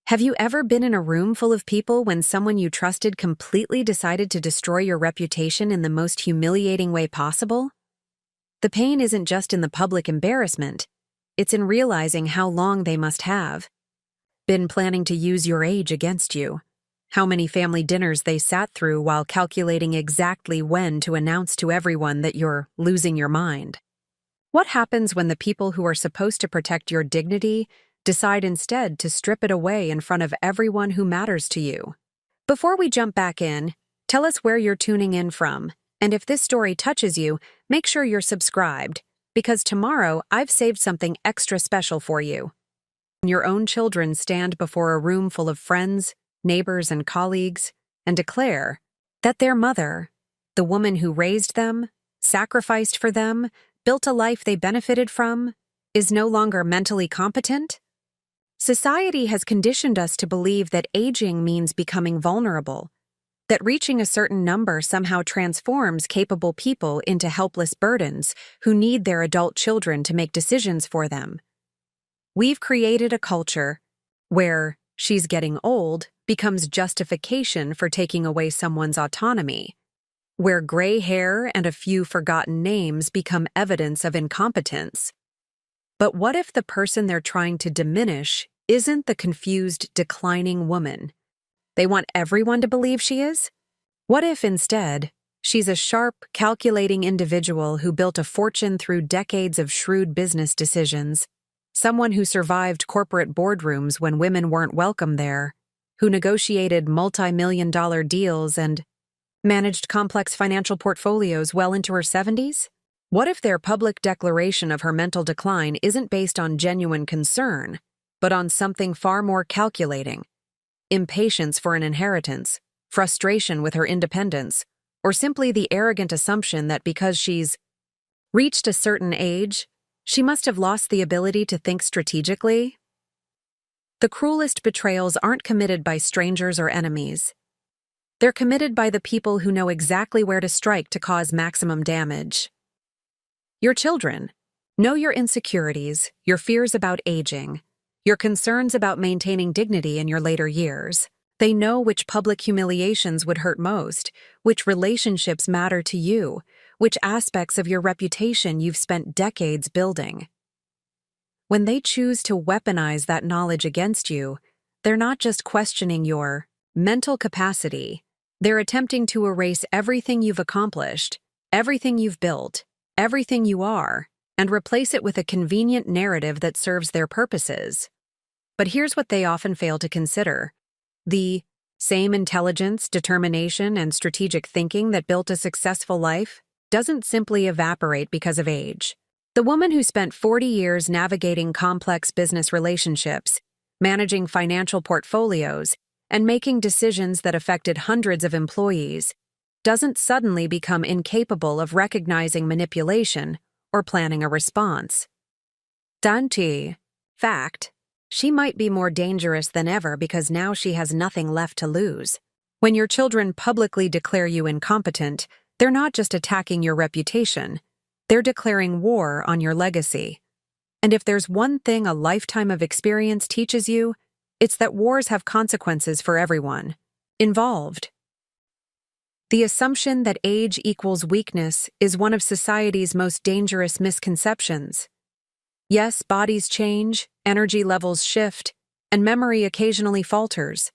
Have you ever been in a room full of people when someone you trusted completely decided to destroy your reputation in the most humiliating way possible? The pain isn't just in the public embarrassment, it's in realizing how long they must have been planning to use your age against you. How many family dinners they sat through while calculating exactly when to announce to everyone that you're losing your mind. What happens when the people who are supposed to protect your dignity decide instead to strip it away in front of everyone who matters to you? Before we jump back in, tell us where you're tuning in from, and if this story touches you, make sure you're subscribed, because tomorrow I've saved something extra special for you. When your own children stand before a room full of friends, neighbors, and colleagues, and declare that their mother, the woman who raised them, sacrificed for them, built a life they benefited from, is no longer mentally competent? Society has conditioned us to believe that aging means becoming vulnerable, that reaching a certain number somehow transforms capable people into helpless burdens who need their adult children to make decisions for them. We've created a culture where "she's getting old" becomes justification for taking away someone's autonomy, where gray hair and a few forgotten names become evidence of incompetence. But what if the person they're trying to diminish isn't the confused, declining woman they want everyone to believe she is? What if, instead, she's a sharp, calculating individual who built a fortune through decades of shrewd business decisions, someone who survived corporate boardrooms when women weren't welcome there, who negotiated multi-million-dollar deals and managed complex financial portfolios well into her 70s? What if their public declaration of her mental decline isn't based on genuine concern, but on something far more calculating: impatience for an inheritance, frustration with her independence, or simply the arrogant assumption that because she's reached a certain age, she must have lost the ability to think strategically? The cruelest betrayals aren't committed by strangers or enemies. They're committed by the people who know exactly where to strike to cause maximum damage. Your children know your insecurities, your fears about aging, your concerns about maintaining dignity in your later years. They know which public humiliations would hurt most, which relationships matter to you, which aspects of your reputation you've spent decades building. When they choose to weaponize that knowledge against you, they're not just questioning your mental capacity, they're attempting to erase everything you've accomplished, everything you've built, everything you are, and replace it with a convenient narrative that serves their purposes. But here's what they often fail to consider: the same intelligence, determination, and strategic thinking that built a successful life doesn't simply evaporate because of age. The woman who spent 40 years navigating complex business relationships, managing financial portfolios, and making decisions that affected hundreds of employees doesn't suddenly become incapable of recognizing manipulation or planning a response. Fact, she might be more dangerous than ever because now she has nothing left to lose. When your children publicly declare you incompetent, they're not just attacking your reputation, they're declaring war on your legacy. And if there's one thing a lifetime of experience teaches you, it's that wars have consequences for everyone involved. The assumption that age equals weakness is one of society's most dangerous misconceptions. Yes, bodies change, energy levels shift, and memory occasionally falters.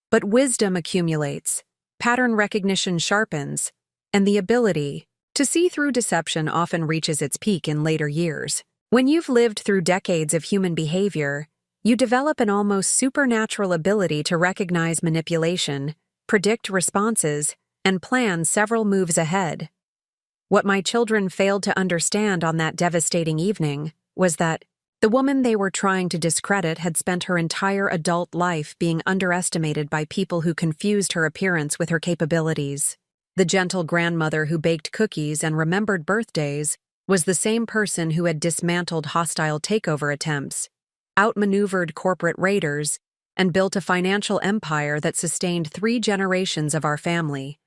But wisdom accumulates, pattern recognition sharpens, and the ability to see through deception often reaches its peak in later years. When you've lived through decades of human behavior, you develop an almost supernatural ability to recognize manipulation, predict responses, and plan several moves ahead. What my children failed to understand on that devastating evening was that the woman they were trying to discredit had spent her entire adult life being underestimated by people who confused her appearance with her capabilities. The gentle grandmother who baked cookies and remembered birthdays was the same person who had dismantled hostile takeover attempts, outmaneuvered corporate raiders, and built a financial empire that sustained 3 generations of our family.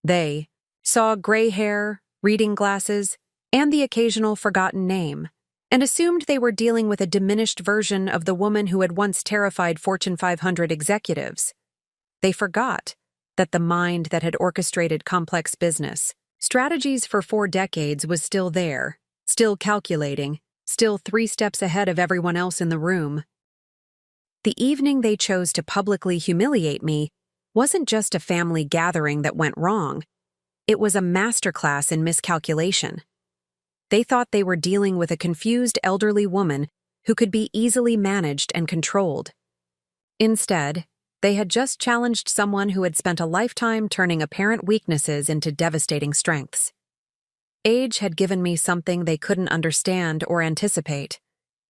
They saw gray hair, reading glasses, and the occasional forgotten name, and assumed they were dealing with a diminished version of the woman who had once terrified Fortune 500 executives. They forgot that the mind that had orchestrated complex business strategies for 4 decades was still there, still calculating, still 3 steps ahead of everyone else in the room. The evening they chose to publicly humiliate me wasn't just a family gathering that went wrong. It was a masterclass in miscalculation. They thought they were dealing with a confused elderly woman who could be easily managed and controlled. Instead, they had just challenged someone who had spent a lifetime turning apparent weaknesses into devastating strengths. Age had given me something they couldn't understand or anticipate: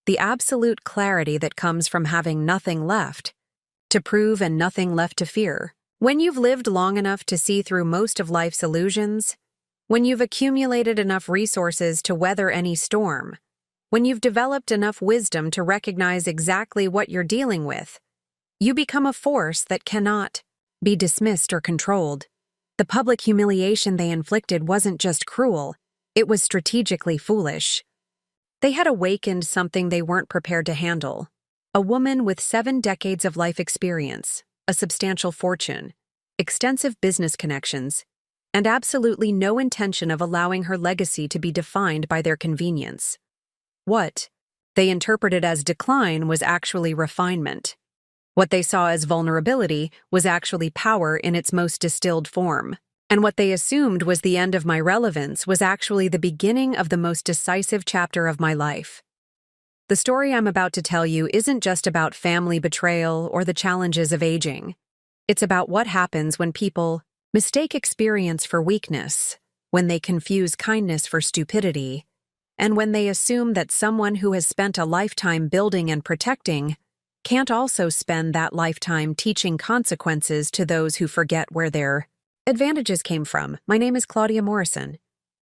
the absolute clarity that comes from having nothing left to prove and nothing left to fear. When you've lived long enough to see through most of life's illusions, when you've accumulated enough resources to weather any storm, when you've developed enough wisdom to recognize exactly what you're dealing with, you become a force that cannot be dismissed or controlled. The public humiliation they inflicted wasn't just cruel, it was strategically foolish. They had awakened something they weren't prepared to handle: a woman with 7 decades of life experience, a substantial fortune, extensive business connections, and absolutely no intention of allowing her legacy to be defined by their convenience. What they interpreted as decline was actually refinement. What they saw as vulnerability was actually power in its most distilled form. And what they assumed was the end of my relevance was actually the beginning of the most decisive chapter of my life. The story I'm about to tell you isn't just about family betrayal or the challenges of aging. It's about what happens when people mistake experience for weakness, when they confuse kindness for stupidity, and when they assume that someone who has spent a lifetime building and protecting can't also spend that lifetime teaching consequences to those who forget where their advantages came from. My name is Claudia Morrison,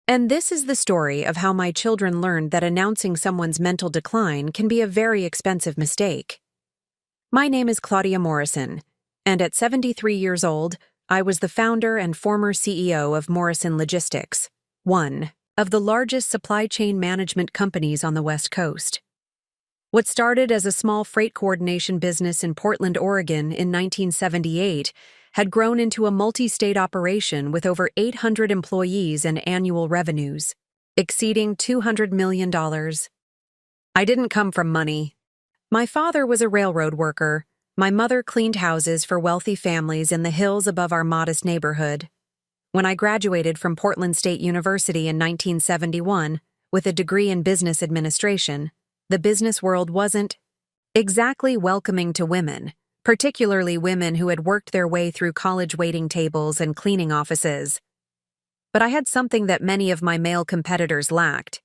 and this is the story of how my children learned that announcing someone's mental decline can be a very expensive mistake. My name is Claudia Morrison, and at 73 years old, I was the founder and former CEO of Morrison Logistics, one of the largest supply chain management companies on the West Coast. What started as a small freight coordination business in Portland, Oregon in 1978 had grown into a multi-state operation with over 800 employees and annual revenues exceeding $200 million. I didn't come from money. My father was a railroad worker. My mother cleaned houses for wealthy families in the hills above our modest neighborhood. When I graduated from Portland State University in 1971 with a degree in business administration, the business world wasn't exactly welcoming to women, particularly women who had worked their way through college waiting tables and cleaning offices. But I had something that many of my male competitors lacked.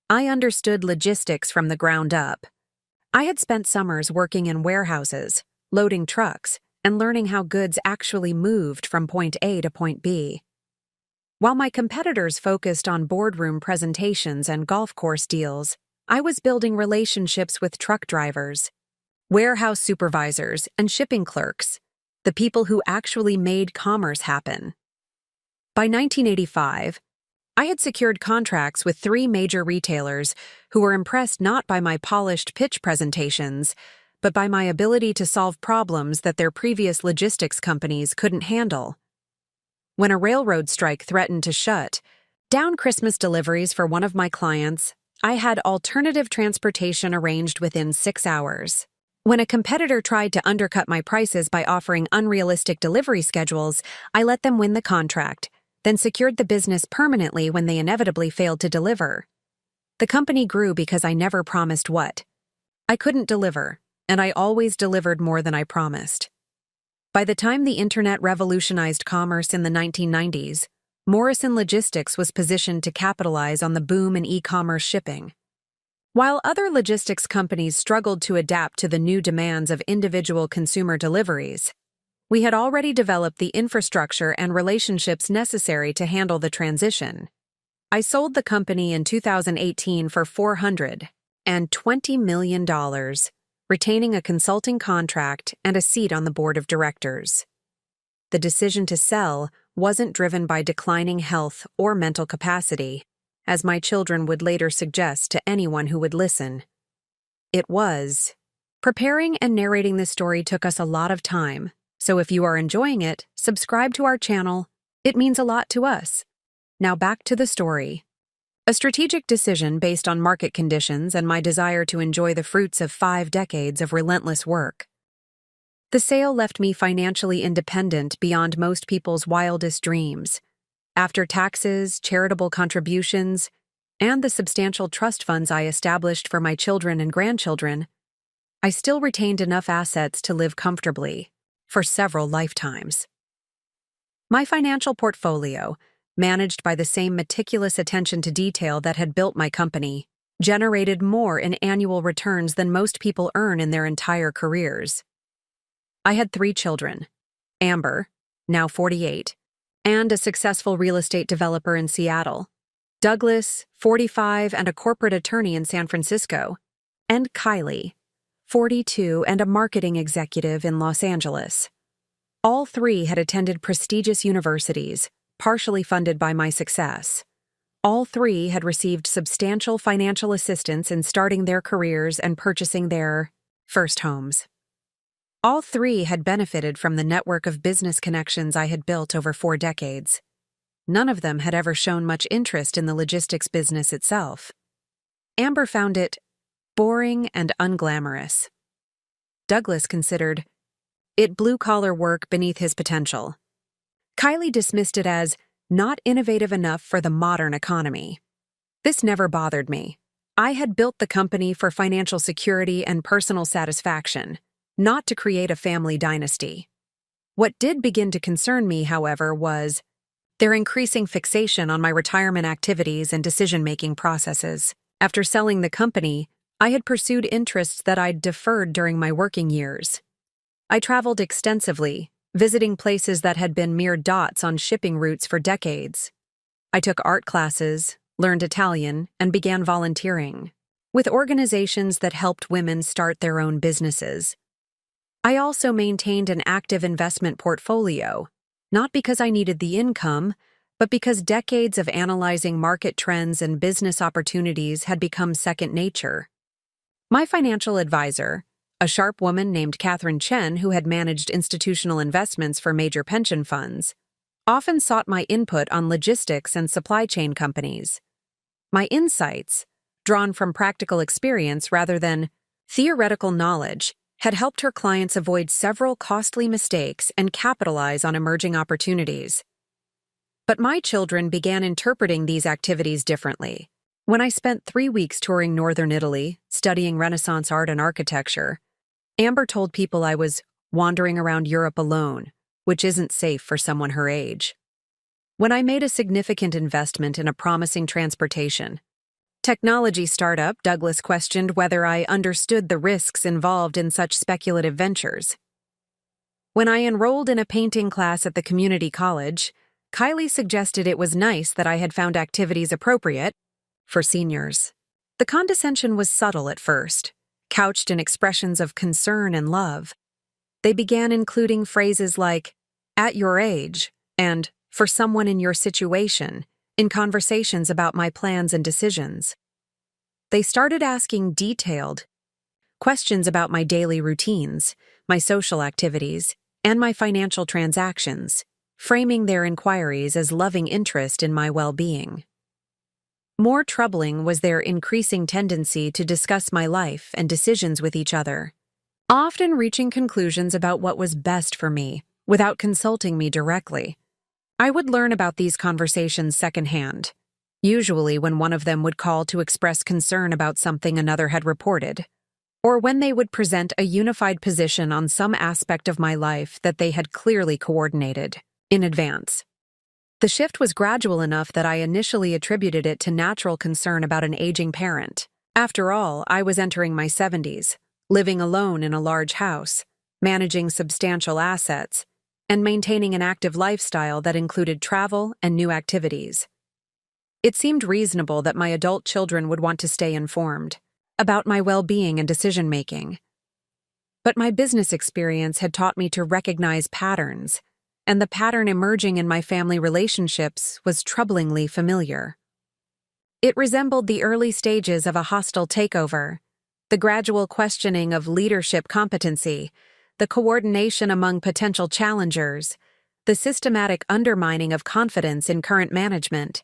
I understood logistics from the ground up. I had spent summers working in warehouses, loading trucks, and learning how goods actually moved from point A to point B. While my competitors focused on boardroom presentations and golf course deals, I was building relationships with truck drivers, warehouse supervisors, and shipping clerks, the people who actually made commerce happen. By 1985, I had secured contracts with 3 major retailers who were impressed not by my polished pitch presentations, but by my ability to solve problems that their previous logistics companies couldn't handle. When a railroad strike threatened to shut down Christmas deliveries for one of my clients, I had alternative transportation arranged within 6 hours. When a competitor tried to undercut my prices by offering unrealistic delivery schedules, I let them win the contract, then secured the business permanently when they inevitably failed to deliver. The company grew because I never promised what I couldn't deliver, and I always delivered more than I promised. By the time the internet revolutionized commerce in the 1990s, Morrison Logistics was positioned to capitalize on the boom in e-commerce shipping. While other logistics companies struggled to adapt to the new demands of individual consumer deliveries, we had already developed the infrastructure and relationships necessary to handle the transition. I sold the company in 2018 for $420 million, retaining a consulting contract and a seat on the board of directors. The decision to sell wasn't driven by declining health or mental capacity. as my children would later suggest to anyone who would listen. It was. Preparing and narrating this story took us a lot of time, so if you are enjoying it, subscribe to our channel. It means a lot to us. Now back to the story. A strategic decision based on market conditions and my desire to enjoy the fruits of 5 decades of relentless work. The sale left me financially independent beyond most people's wildest dreams. After taxes, charitable contributions, and the substantial trust funds I established for my children and grandchildren, I still retained enough assets to live comfortably for several lifetimes. My financial portfolio, managed by the same meticulous attention to detail that had built my company, generated more in annual returns than most people earn in their entire careers. I had 3 children, Amber, now 48, and a successful real estate developer in Seattle, Douglas, 45 and a corporate attorney in San Francisco, and Kylie, 42 and a marketing executive in Los Angeles. All 3 had attended prestigious universities, partially funded by my success. All 3 had received substantial financial assistance in starting their careers and purchasing their first homes. All 3 had benefited from the network of business connections I had built over 4 decades. None of them had ever shown much interest in the logistics business itself. Amber found it boring and unglamorous. Douglas considered it blue-collar work beneath his potential. Kylie dismissed it as not innovative enough for the modern economy. This never bothered me. I had built the company for financial security and personal satisfaction, not to create a family dynasty. What did begin to concern me, however, was their increasing fixation on my retirement activities and decision-making processes. After selling the company, I had pursued interests that I'd deferred during my working years. I traveled extensively, visiting places that had been mere dots on shipping routes for decades. I took art classes, learned Italian, and began volunteering with organizations that helped women start their own businesses. I also maintained an active investment portfolio, not because I needed the income, but because decades of analyzing market trends and business opportunities had become second nature. My financial advisor, a sharp woman named Catherine Chen who had managed institutional investments for major pension funds, often sought my input on logistics and supply chain companies. My insights, drawn from practical experience rather than theoretical knowledge, had helped her clients avoid several costly mistakes and capitalize on emerging opportunities. But my children began interpreting these activities differently. When I spent 3 weeks touring northern Italy, studying Renaissance art and architecture, Amber told people I was wandering around Europe alone, which isn't safe for someone her age. When I made a significant investment in a promising transportation technology startup, Douglas questioned whether I understood the risks involved in such speculative ventures. When I enrolled in a painting class at the community college, Kylie suggested it was nice that I had found activities appropriate for seniors. The condescension was subtle at first, couched in expressions of concern and love. They began including phrases like, "at your age," and "for someone in your situation," in conversations about my plans and decisions. They started asking detailed questions about my daily routines, my social activities, and my financial transactions, framing their inquiries as loving interest in my well-being. More troubling was their increasing tendency to discuss my life and decisions with each other, often reaching conclusions about what was best for me without consulting me directly. I would learn about these conversations secondhand, usually when one of them would call to express concern about something another had reported, or when they would present a unified position on some aspect of my life that they had clearly coordinated in advance. The shift was gradual enough that I initially attributed it to natural concern about an aging parent. After all, I was entering my 70s, living alone in a large house, managing substantial assets, and maintaining an active lifestyle that included travel and new activities. It seemed reasonable that my adult children would want to stay informed about my well-being and decision-making. But my business experience had taught me to recognize patterns, and the pattern emerging in my family relationships was troublingly familiar. It resembled the early stages of a hostile takeover, the gradual questioning of leadership competency, the coordination among potential challengers, the systematic undermining of confidence in current management.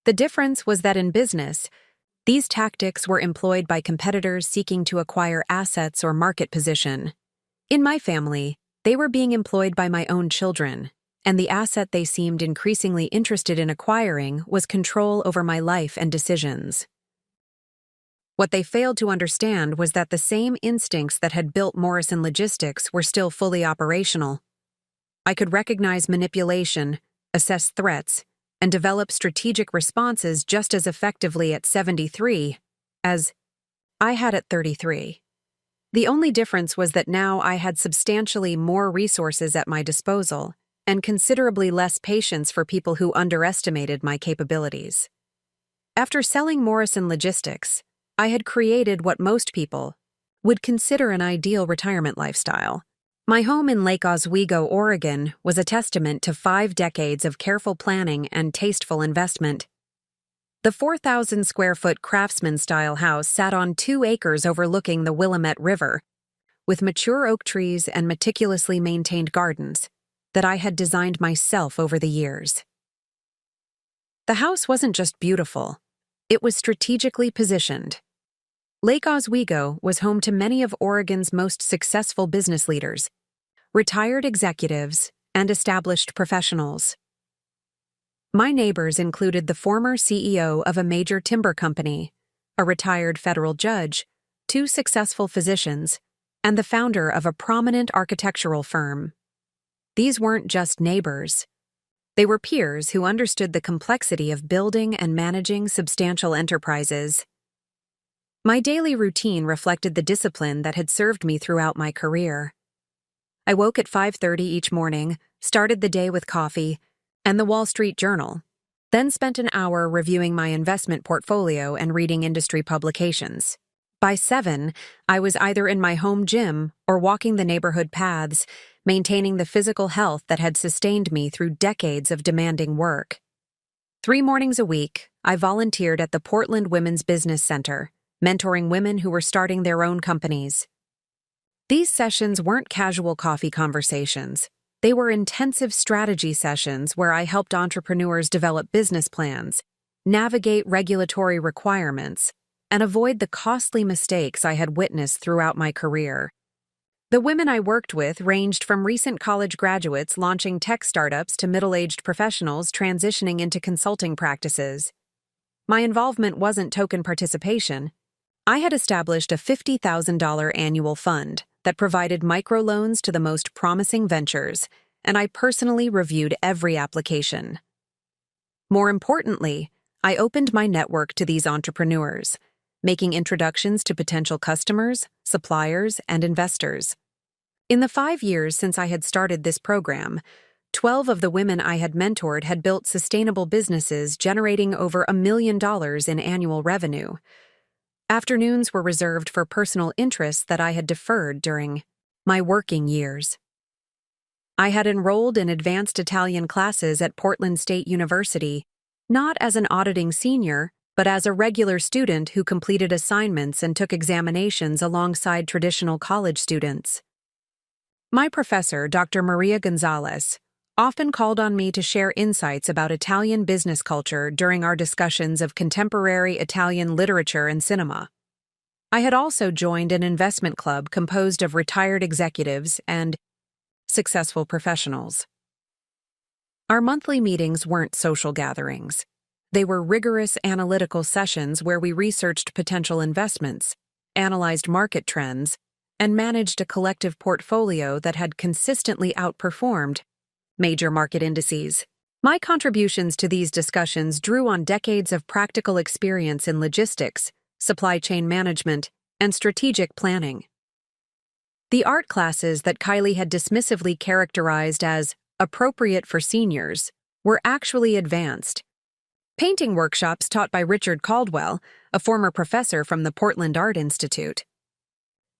The difference was that in business, these tactics were employed by competitors seeking to acquire assets or market position. In my family, they were being employed by my own children, and the asset they seemed increasingly interested in acquiring was control over my life and decisions. What they failed to understand was that the same instincts that had built Morrison Logistics were still fully operational. I could recognize manipulation, assess threats, and develop strategic responses just as effectively at 73 as I had at 33. The only difference was that now I had substantially more resources at my disposal and considerably less patience for people who underestimated my capabilities. After selling Morrison Logistics, I had created what most people would consider an ideal retirement lifestyle. My home in Lake Oswego, Oregon, was a testament to 5 decades of careful planning and tasteful investment. The 4,000-square-foot craftsman-style house sat on 2 acres overlooking the Willamette River, with mature oak trees and meticulously maintained gardens that I had designed myself over the years. The house wasn't just beautiful, it was strategically positioned. Lake Oswego was home to many of Oregon's most successful business leaders, retired executives, and established professionals. My neighbors included the former CEO of a major timber company, a retired federal judge, 2 successful physicians, and the founder of a prominent architectural firm. These weren't just neighbors. They were peers who understood the complexity of building and managing substantial enterprises. My daily routine reflected the discipline that had served me throughout my career. I woke at 5:30 each morning, started the day with coffee and the Wall Street Journal, then spent an hour reviewing my investment portfolio and reading industry publications. By 7, I was either in my home gym or walking the neighborhood paths, maintaining the physical health that had sustained me through decades of demanding work. 3 mornings a week, I volunteered at the Portland Women's Business Center, mentoring women who were starting their own companies. These sessions weren't casual coffee conversations. They were intensive strategy sessions where I helped entrepreneurs develop business plans, navigate regulatory requirements, and avoid the costly mistakes I had witnessed throughout my career. The women I worked with ranged from recent college graduates launching tech startups to middle-aged professionals transitioning into consulting practices. My involvement wasn't token participation. I had established a $50,000 annual fund that provided microloans to the most promising ventures, and I personally reviewed every application. More importantly, I opened my network to these entrepreneurs, making introductions to potential customers, suppliers, and investors. In the 5 years since I had started this program, 12 of the women I had mentored had built sustainable businesses generating over $1 million in annual revenue. Afternoons were reserved for personal interests that I had deferred during my working years. I had enrolled in advanced Italian classes at Portland State University, not as an auditing senior, but as a regular student who completed assignments and took examinations alongside traditional college students. My professor, Dr. Maria Gonzalez, often called on me to share insights about Italian business culture during our discussions of contemporary Italian literature and cinema. I had also joined an investment club composed of retired executives and successful professionals. Our monthly meetings weren't social gatherings. They were rigorous analytical sessions where we researched potential investments, analyzed market trends, and managed a collective portfolio that had consistently outperformed major market indices. My contributions to these discussions drew on decades of practical experience in logistics, supply chain management, and strategic planning. The art classes that Kylie had dismissively characterized as appropriate for seniors were actually advanced. Painting workshops taught by Richard Caldwell, a former professor from the Portland Art Institute.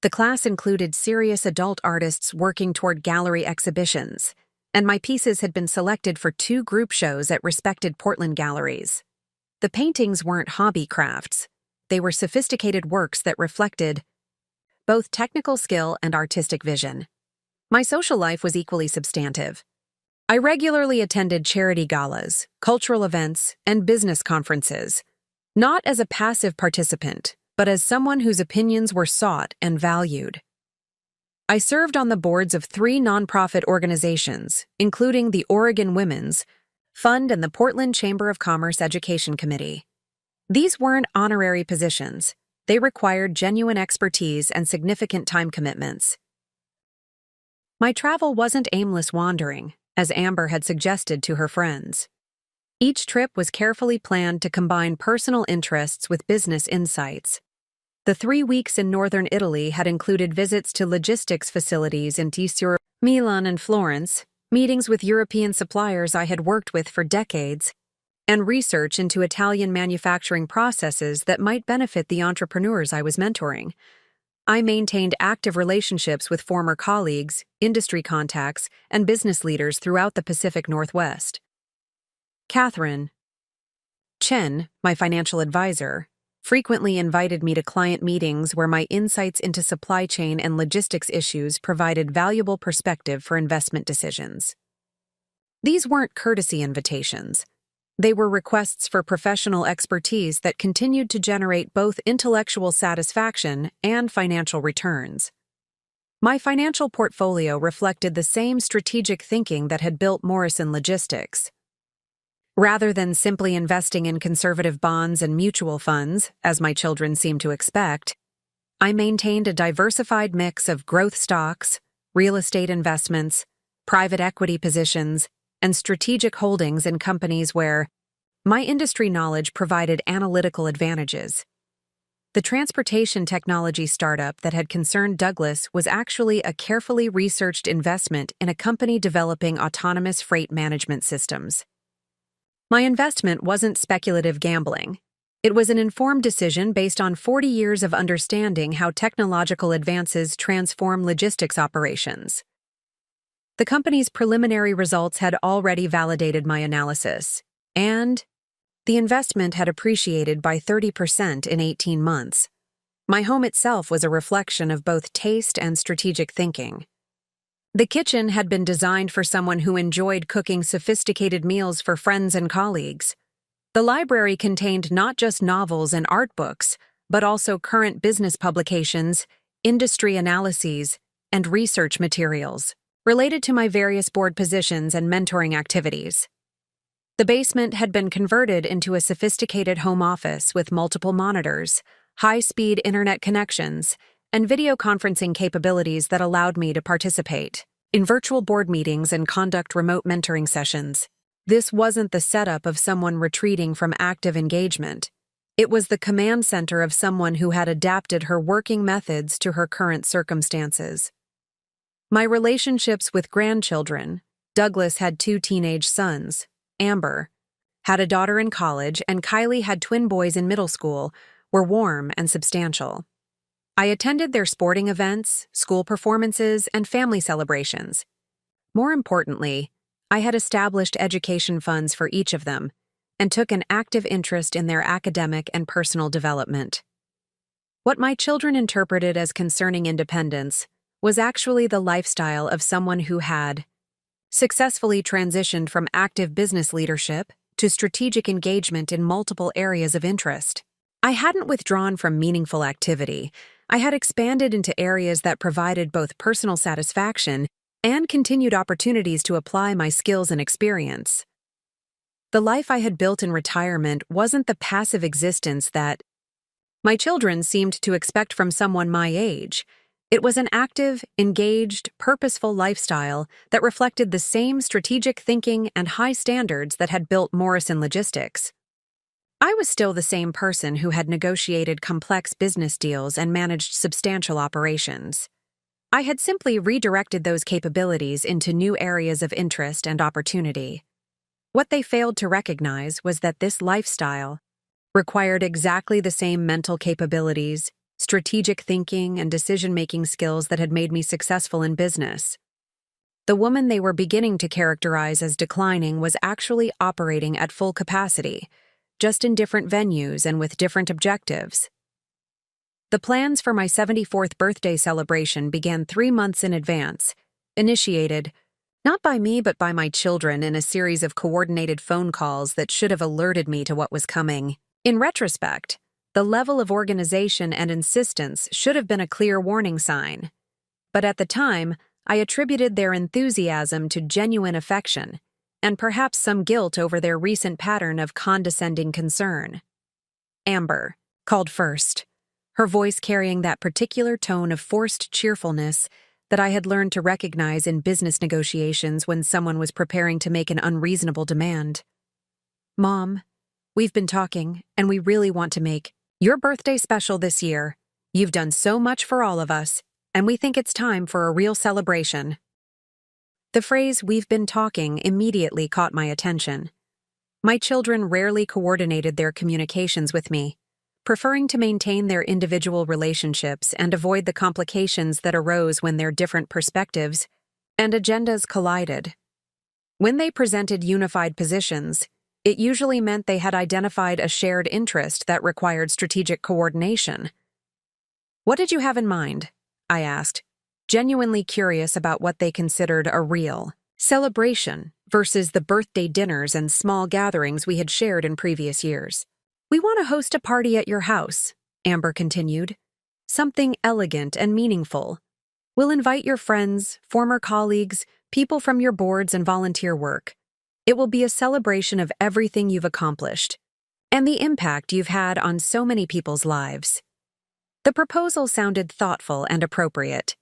The class included serious adult artists working toward gallery exhibitions, and my pieces had been selected for 2 group shows at respected Portland galleries. The paintings weren't hobby crafts. They were sophisticated works that reflected both technical skill and artistic vision. My social life was equally substantive. I regularly attended charity galas, cultural events, and business conferences, not as a passive participant, but as someone whose opinions were sought and valued. I served on the boards of 3 nonprofit organizations, including the Oregon Women's Fund and the Portland Chamber of Commerce Education Committee. These weren't honorary positions. They required genuine expertise and significant time commitments. My travel wasn't aimless wandering, as Amber had suggested to her friends. Each trip was carefully planned to combine personal interests with business insights. The 3 weeks in northern Italy had included visits to logistics facilities in Tisur, Milan, and Florence, meetings with European suppliers I had worked with for decades, and research into Italian manufacturing processes that might benefit the entrepreneurs I was mentoring. I maintained active relationships with former colleagues, industry contacts, and business leaders throughout the Pacific Northwest. Catherine Chen, my financial advisor, frequently invited me to client meetings where my insights into supply chain and logistics issues provided valuable perspective for investment decisions. These weren't courtesy invitations. They were requests for professional expertise that continued to generate both intellectual satisfaction and financial returns. My financial portfolio reflected the same strategic thinking that had built Morrison Logistics. Rather than simply investing in conservative bonds and mutual funds, as my children seemed to expect, I maintained a diversified mix of growth stocks, real estate investments, private equity positions, and strategic holdings in companies where my industry knowledge provided analytical advantages. The transportation technology startup that had concerned Douglas was actually a carefully researched investment in a company developing autonomous freight management systems. My investment wasn't speculative gambling. It was an informed decision based on 40 years of understanding how technological advances transform logistics operations. The company's preliminary results had already validated my analysis, and the investment had appreciated by 30% in 18 months. My home itself was a reflection of both taste and strategic thinking. The kitchen had been designed for someone who enjoyed cooking sophisticated meals for friends and colleagues. The library contained not just novels and art books, but also current business publications, industry analyses, and research materials related to my various board positions and mentoring activities. The basement had been converted into a sophisticated home office with multiple monitors, high-speed internet connections, and video conferencing capabilities that allowed me to participate in virtual board meetings and conduct remote mentoring sessions. This wasn't the setup of someone retreating from active engagement. It was the command center of someone who had adapted her working methods to her current circumstances. My relationships with grandchildren, Douglas had 2 teenage sons, Amber had a daughter in college, and Kylie had twin boys in middle school, were warm and substantial. I attended their sporting events, school performances, and family celebrations. More importantly, I had established education funds for each of them and took an active interest in their academic and personal development. What my children interpreted as concerning independence was actually the lifestyle of someone who had successfully transitioned from active business leadership to strategic engagement in multiple areas of interest. I hadn't withdrawn from meaningful activity. I had expanded into areas that provided both personal satisfaction and continued opportunities to apply my skills and experience. The life I had built in retirement wasn't the passive existence that my children seemed to expect from someone my age. It was an active, engaged, purposeful lifestyle that reflected the same strategic thinking and high standards that had built Morrison Logistics. I was still the same person who had negotiated complex business deals and managed substantial operations. I had simply redirected those capabilities into new areas of interest and opportunity. What they failed to recognize was that this lifestyle required exactly the same mental capabilities, strategic thinking, and decision-making skills that had made me successful in business. The woman they were beginning to characterize as declining was actually operating at full capacity, just in different venues and with different objectives. The plans for my 74th birthday celebration began 3 months in advance, initiated not by me but by my children in a series of coordinated phone calls that should have alerted me to what was coming. In retrospect, the level of organization and insistence should have been a clear warning sign. But at the time, I attributed their enthusiasm to genuine affection, and perhaps some guilt over their recent pattern of condescending concern. Amber called first, her voice carrying that particular tone of forced cheerfulness that I had learned to recognize in business negotiations when someone was preparing to make an unreasonable demand. "Mom, we've been talking, and we really want to make your birthday special this year. You've done so much for all of us, and we think it's time for a real celebration." The phrase "we've been talking" immediately caught my attention. My children rarely coordinated their communications with me, preferring to maintain their individual relationships and avoid the complications that arose when their different perspectives and agendas collided. When they presented unified positions, it usually meant they had identified a shared interest that required strategic coordination. "What did you have in mind?" I asked, genuinely curious about what they considered a real celebration versus the birthday dinners and small gatherings we had shared in previous years. "We want to host a party at your house," Amber continued. "Something elegant and meaningful. We'll invite your friends, former colleagues, people from your boards and volunteer work. It will be a celebration of everything you've accomplished and the impact you've had on so many people's lives." The proposal sounded thoughtful and appropriate,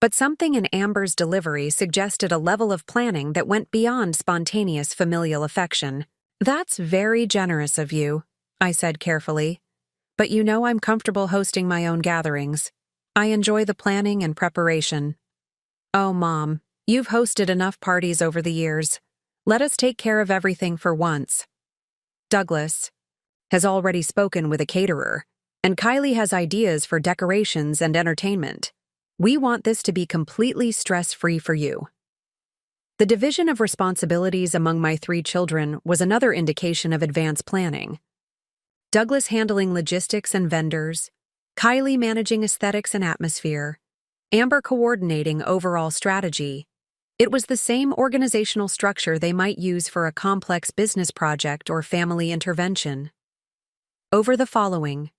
but something in Amber's delivery suggested a level of planning that went beyond spontaneous familial affection. "That's very generous of you," I said carefully, "but you know I'm comfortable hosting my own gatherings. I enjoy the planning and preparation." "Oh, Mom, you've hosted enough parties over the years. Let us take care of everything for once." Douglas has already spoken with a caterer, and Kylie has ideas for decorations and entertainment. "We want this to be completely stress-free for you." The division of responsibilities among my 3 children was another indication of advanced planning. Douglas handling logistics and vendors, Kylie managing aesthetics and atmosphere, Amber coordinating overall strategy. It was the same organizational structure they might use for a complex business project or family intervention. Over the following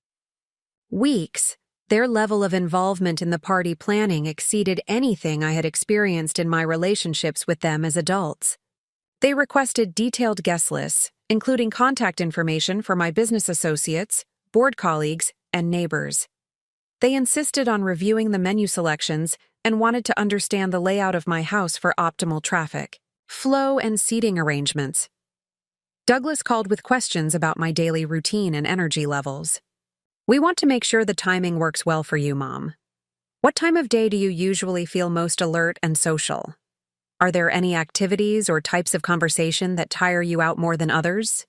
weeks, their level of involvement in the party planning exceeded anything I had experienced in my relationships with them as adults. They requested detailed guest lists, including contact information for my business associates, board colleagues, and neighbors. They insisted on reviewing the menu selections and wanted to understand the layout of my house for optimal traffic, flow, and seating arrangements. Douglas called with questions about my daily routine and energy levels. "We want to make sure the timing works well for you, Mom. What time of day do you usually feel most alert and social? Are there any activities or types of conversation that tire you out more than others?"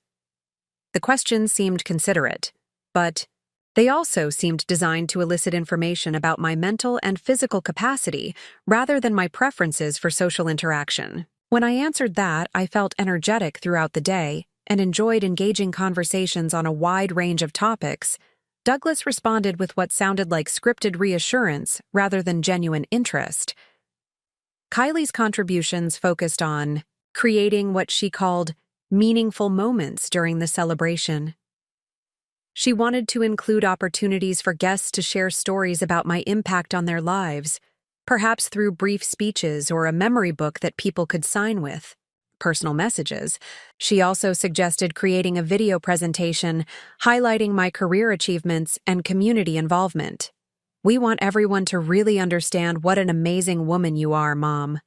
The questions seemed considerate, but they also seemed designed to elicit information about my mental and physical capacity rather than my preferences for social interaction. When I answered that, I felt energetic throughout the day and enjoyed engaging conversations on a wide range of topics. Douglas responded with what sounded like scripted reassurance rather than genuine interest. Kylie's contributions focused on creating what she called meaningful moments during the celebration. She wanted to include opportunities for guests to share stories about my impact on their lives, perhaps through brief speeches or a memory book that people could sign with. Personal messages. She also suggested creating a video presentation highlighting my career achievements and community involvement. "We want everyone to really understand what an amazing woman you are, Mom,"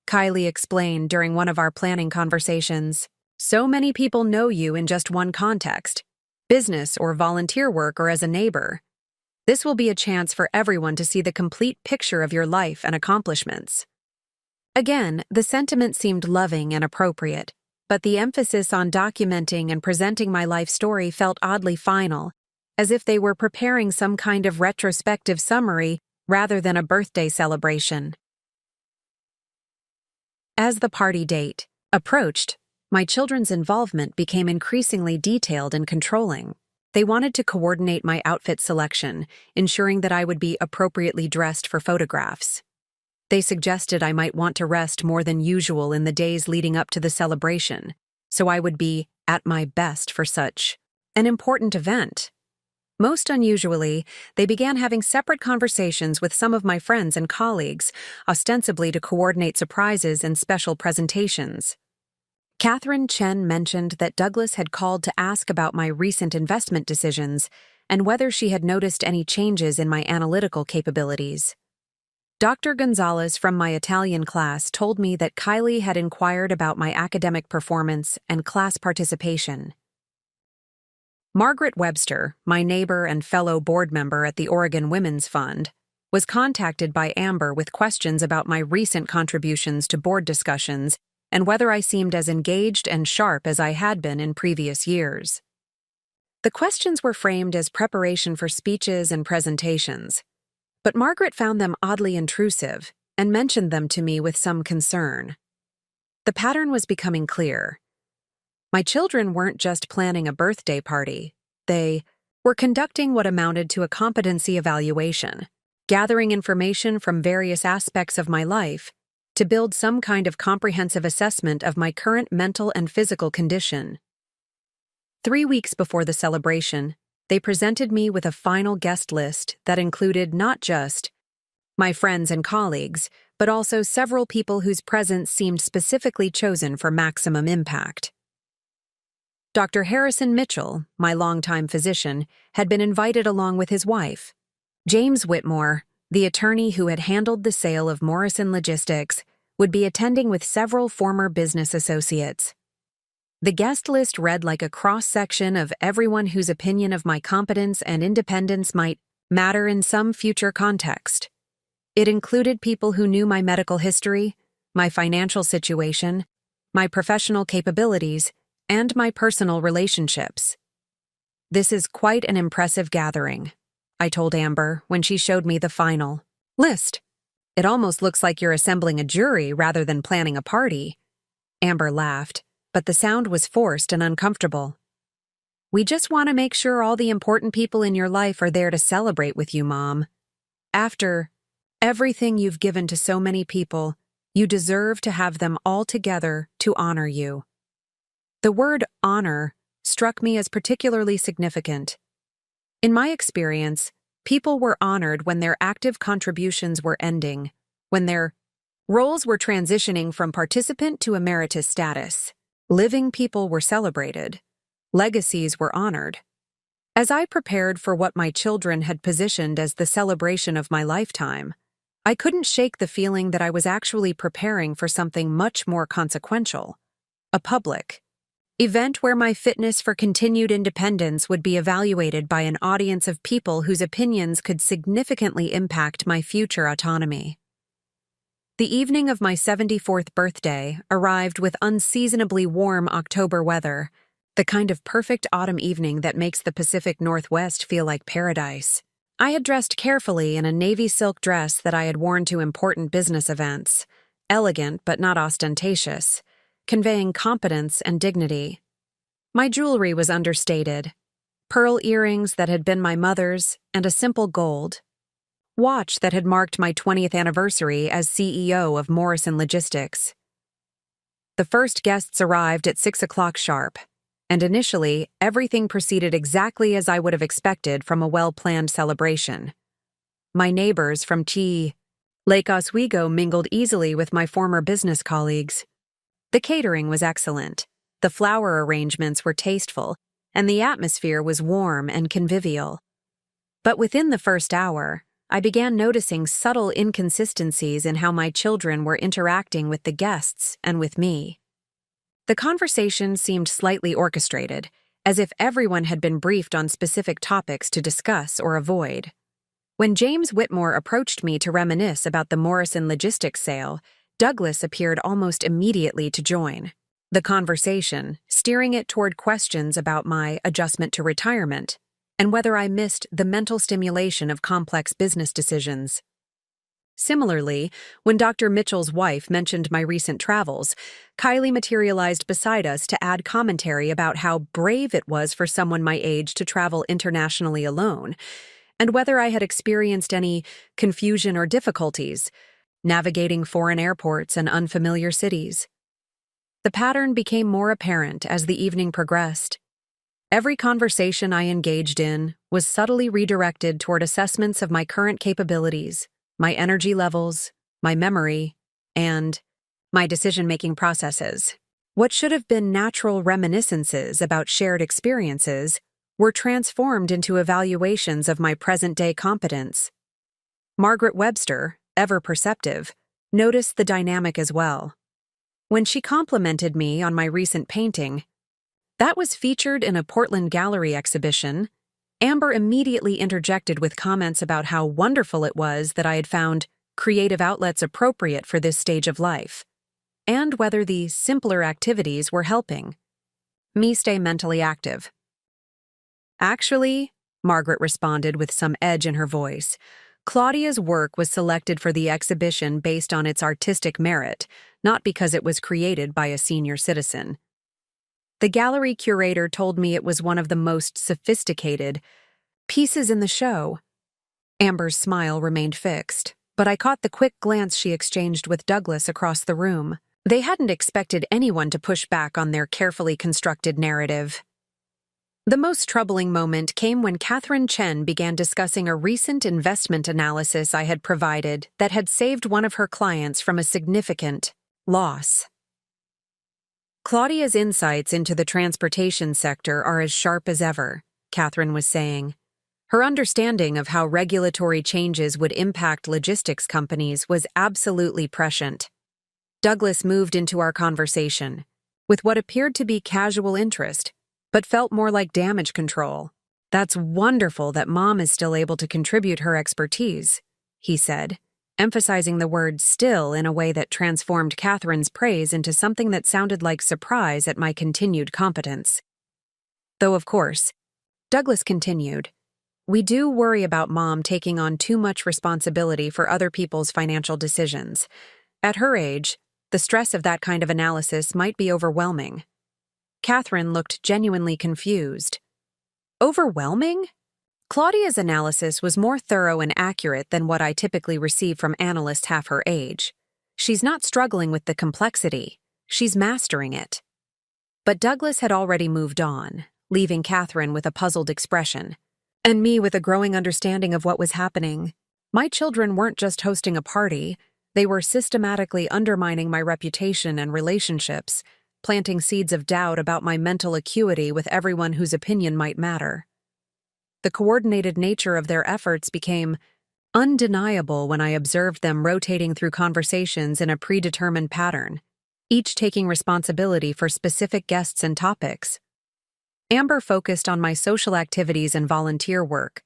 Kylie explained during one of our planning conversations. "So many people know you in just one context, business or volunteer work or as a neighbor. This will be a chance for everyone to see the complete picture of your life and accomplishments." Again, the sentiment seemed loving and appropriate, but the emphasis on documenting and presenting my life story felt oddly final, as if they were preparing some kind of retrospective summary rather than a birthday celebration. As the party date approached, My children's involvement became increasingly detailed and controlling. They wanted to coordinate my outfit selection, ensuring that I would be appropriately dressed for photographs. They suggested I might want to rest more than usual in the days leading up to the celebration, so I would be at my best for such an important event. Most unusually, they began having separate conversations with some of my friends and colleagues, ostensibly to coordinate surprises and special presentations. Catherine Chen mentioned that Douglas had called to ask about my recent investment decisions and whether she had noticed any changes in my analytical capabilities. Dr. Gonzalez from my Italian class told me that Kylie had inquired about my academic performance and class participation. Margaret Webster, my neighbor and fellow board member at the Oregon Women's Fund, was contacted by Amber with questions about my recent contributions to board discussions and whether I seemed as engaged and sharp as I had been in previous years. The questions were framed as preparation for speeches and presentations, but Margaret found them oddly intrusive and mentioned them to me with some concern. The pattern was becoming clear. My children weren't just planning a birthday party. They were conducting what amounted to a competency evaluation, gathering information from various aspects of my life to build some kind of comprehensive assessment of my current mental and physical condition. 3 weeks before the celebration, they presented me with a final guest list that included not just my friends and colleagues, but also several people whose presence seemed specifically chosen for maximum impact. Dr. Harrison Mitchell, my longtime physician, had been invited along with his wife. James Whitmore, the attorney who had handled the sale of Morrison Logistics, would be attending with several former business associates. The guest list read like a cross-section of everyone whose opinion of my competence and independence might matter in some future context. It included people who knew my medical history, my financial situation, my professional capabilities, and my personal relationships. "This is quite an impressive gathering," I told Amber when she showed me the final list. "It almost looks like you're assembling a jury rather than planning a party." Amber laughed, but the sound was forced and uncomfortable. "We just want to make sure all the important people in your life are there to celebrate with you, Mom. After everything you've given to so many people, you deserve to have them all together to honor you." The word honor struck me as particularly significant. In my experience, people were honored when their active contributions were ending, when their roles were transitioning from participant to emeritus status. Living people were celebrated. Legacies were honored. As I prepared for what my children had positioned as the celebration of my lifetime, I couldn't shake the feeling that I was actually preparing for something much more consequential, a public event where my fitness for continued independence would be evaluated by an audience of people whose opinions could significantly impact my future autonomy. The evening of my 74th birthday arrived with unseasonably warm October weather, the kind of perfect autumn evening that makes the Pacific Northwest feel like paradise. I had dressed carefully in a navy silk dress that I had worn to important business events, elegant but not ostentatious, conveying competence and dignity. My jewelry was understated. Pearl earrings that had been my mother's and a simple gold watch that had marked my 20th anniversary as CEO of Morrison Logistics. The first guests arrived at 6 o'clock sharp, and initially everything proceeded exactly as I would have expected from a well-planned celebration. My neighbors from Lake Oswego mingled easily with my former business colleagues. The catering was excellent, the flower arrangements were tasteful, and the atmosphere was warm and convivial. But within the first hour, I began noticing subtle inconsistencies in how my children were interacting with the guests and with me. The conversation seemed slightly orchestrated, as if everyone had been briefed on specific topics to discuss or avoid. When James Whitmore approached me to reminisce about the Morrison Logistics sale, Douglas appeared almost immediately to join the conversation, steering it toward questions about my adjustment to retirement and whether I missed the mental stimulation of complex business decisions. Similarly, when Dr. Mitchell's wife mentioned my recent travels, Kylie materialized beside us to add commentary about how brave it was for someone my age to travel internationally alone, and whether I had experienced any confusion or difficulties navigating foreign airports and unfamiliar cities. The pattern became more apparent as the evening progressed. Every conversation I engaged in was subtly redirected toward assessments of my current capabilities, my energy levels, my memory, and my decision-making processes. What should have been natural reminiscences about shared experiences were transformed into evaluations of my present-day competence. Margaret Webster, ever perceptive, noticed the dynamic as well. When she complimented me on my recent painting, that was featured in a Portland Gallery exhibition, Amber immediately interjected with comments about how wonderful it was that I had found creative outlets appropriate for this stage of life, and whether the simpler activities were helping me stay mentally active. Actually, Margaret responded with some edge in her voice, Claudia's work was selected for the exhibition based on its artistic merit, not because it was created by a senior citizen. The gallery curator told me it was one of the most sophisticated pieces in the show. Amber's smile remained fixed, but I caught the quick glance she exchanged with Douglas across the room. They hadn't expected anyone to push back on their carefully constructed narrative. The most troubling moment came when Catherine Chen began discussing a recent investment analysis I had provided that had saved one of her clients from a significant loss. Claudia's insights into the transportation sector are as sharp as ever, Catherine was saying. Her understanding of how regulatory changes would impact logistics companies was absolutely prescient. Douglas moved into our conversation with what appeared to be casual interest, but felt more like damage control. That's wonderful that Mom is still able to contribute her expertise, he said, emphasizing the word still in a way that transformed Catherine's praise into something that sounded like surprise at my continued competence. Though, of course, Douglas continued, we do worry about Mom taking on too much responsibility for other people's financial decisions. At her age, the stress of that kind of analysis might be overwhelming. Catherine looked genuinely confused. Overwhelming? Claudia's analysis was more thorough and accurate than what I typically receive from analysts half her age. She's not struggling with the complexity, she's mastering it. But Douglas had already moved on, leaving Catherine with a puzzled expression, and me with a growing understanding of what was happening. My children weren't just hosting a party, they were systematically undermining my reputation and relationships, planting seeds of doubt about my mental acuity with everyone whose opinion might matter. The coordinated nature of their efforts became undeniable when I observed them rotating through conversations in a predetermined pattern, each taking responsibility for specific guests and topics. Amber focused on my social activities and volunteer work,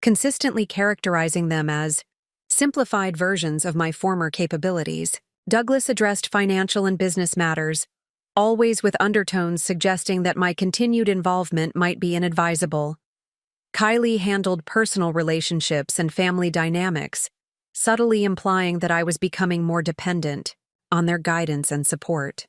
consistently characterizing them as simplified versions of my former capabilities. Douglas addressed financial and business matters, always with undertones suggesting that my continued involvement might be inadvisable. Kylie handled personal relationships and family dynamics, subtly implying that I was becoming more dependent on their guidance and support.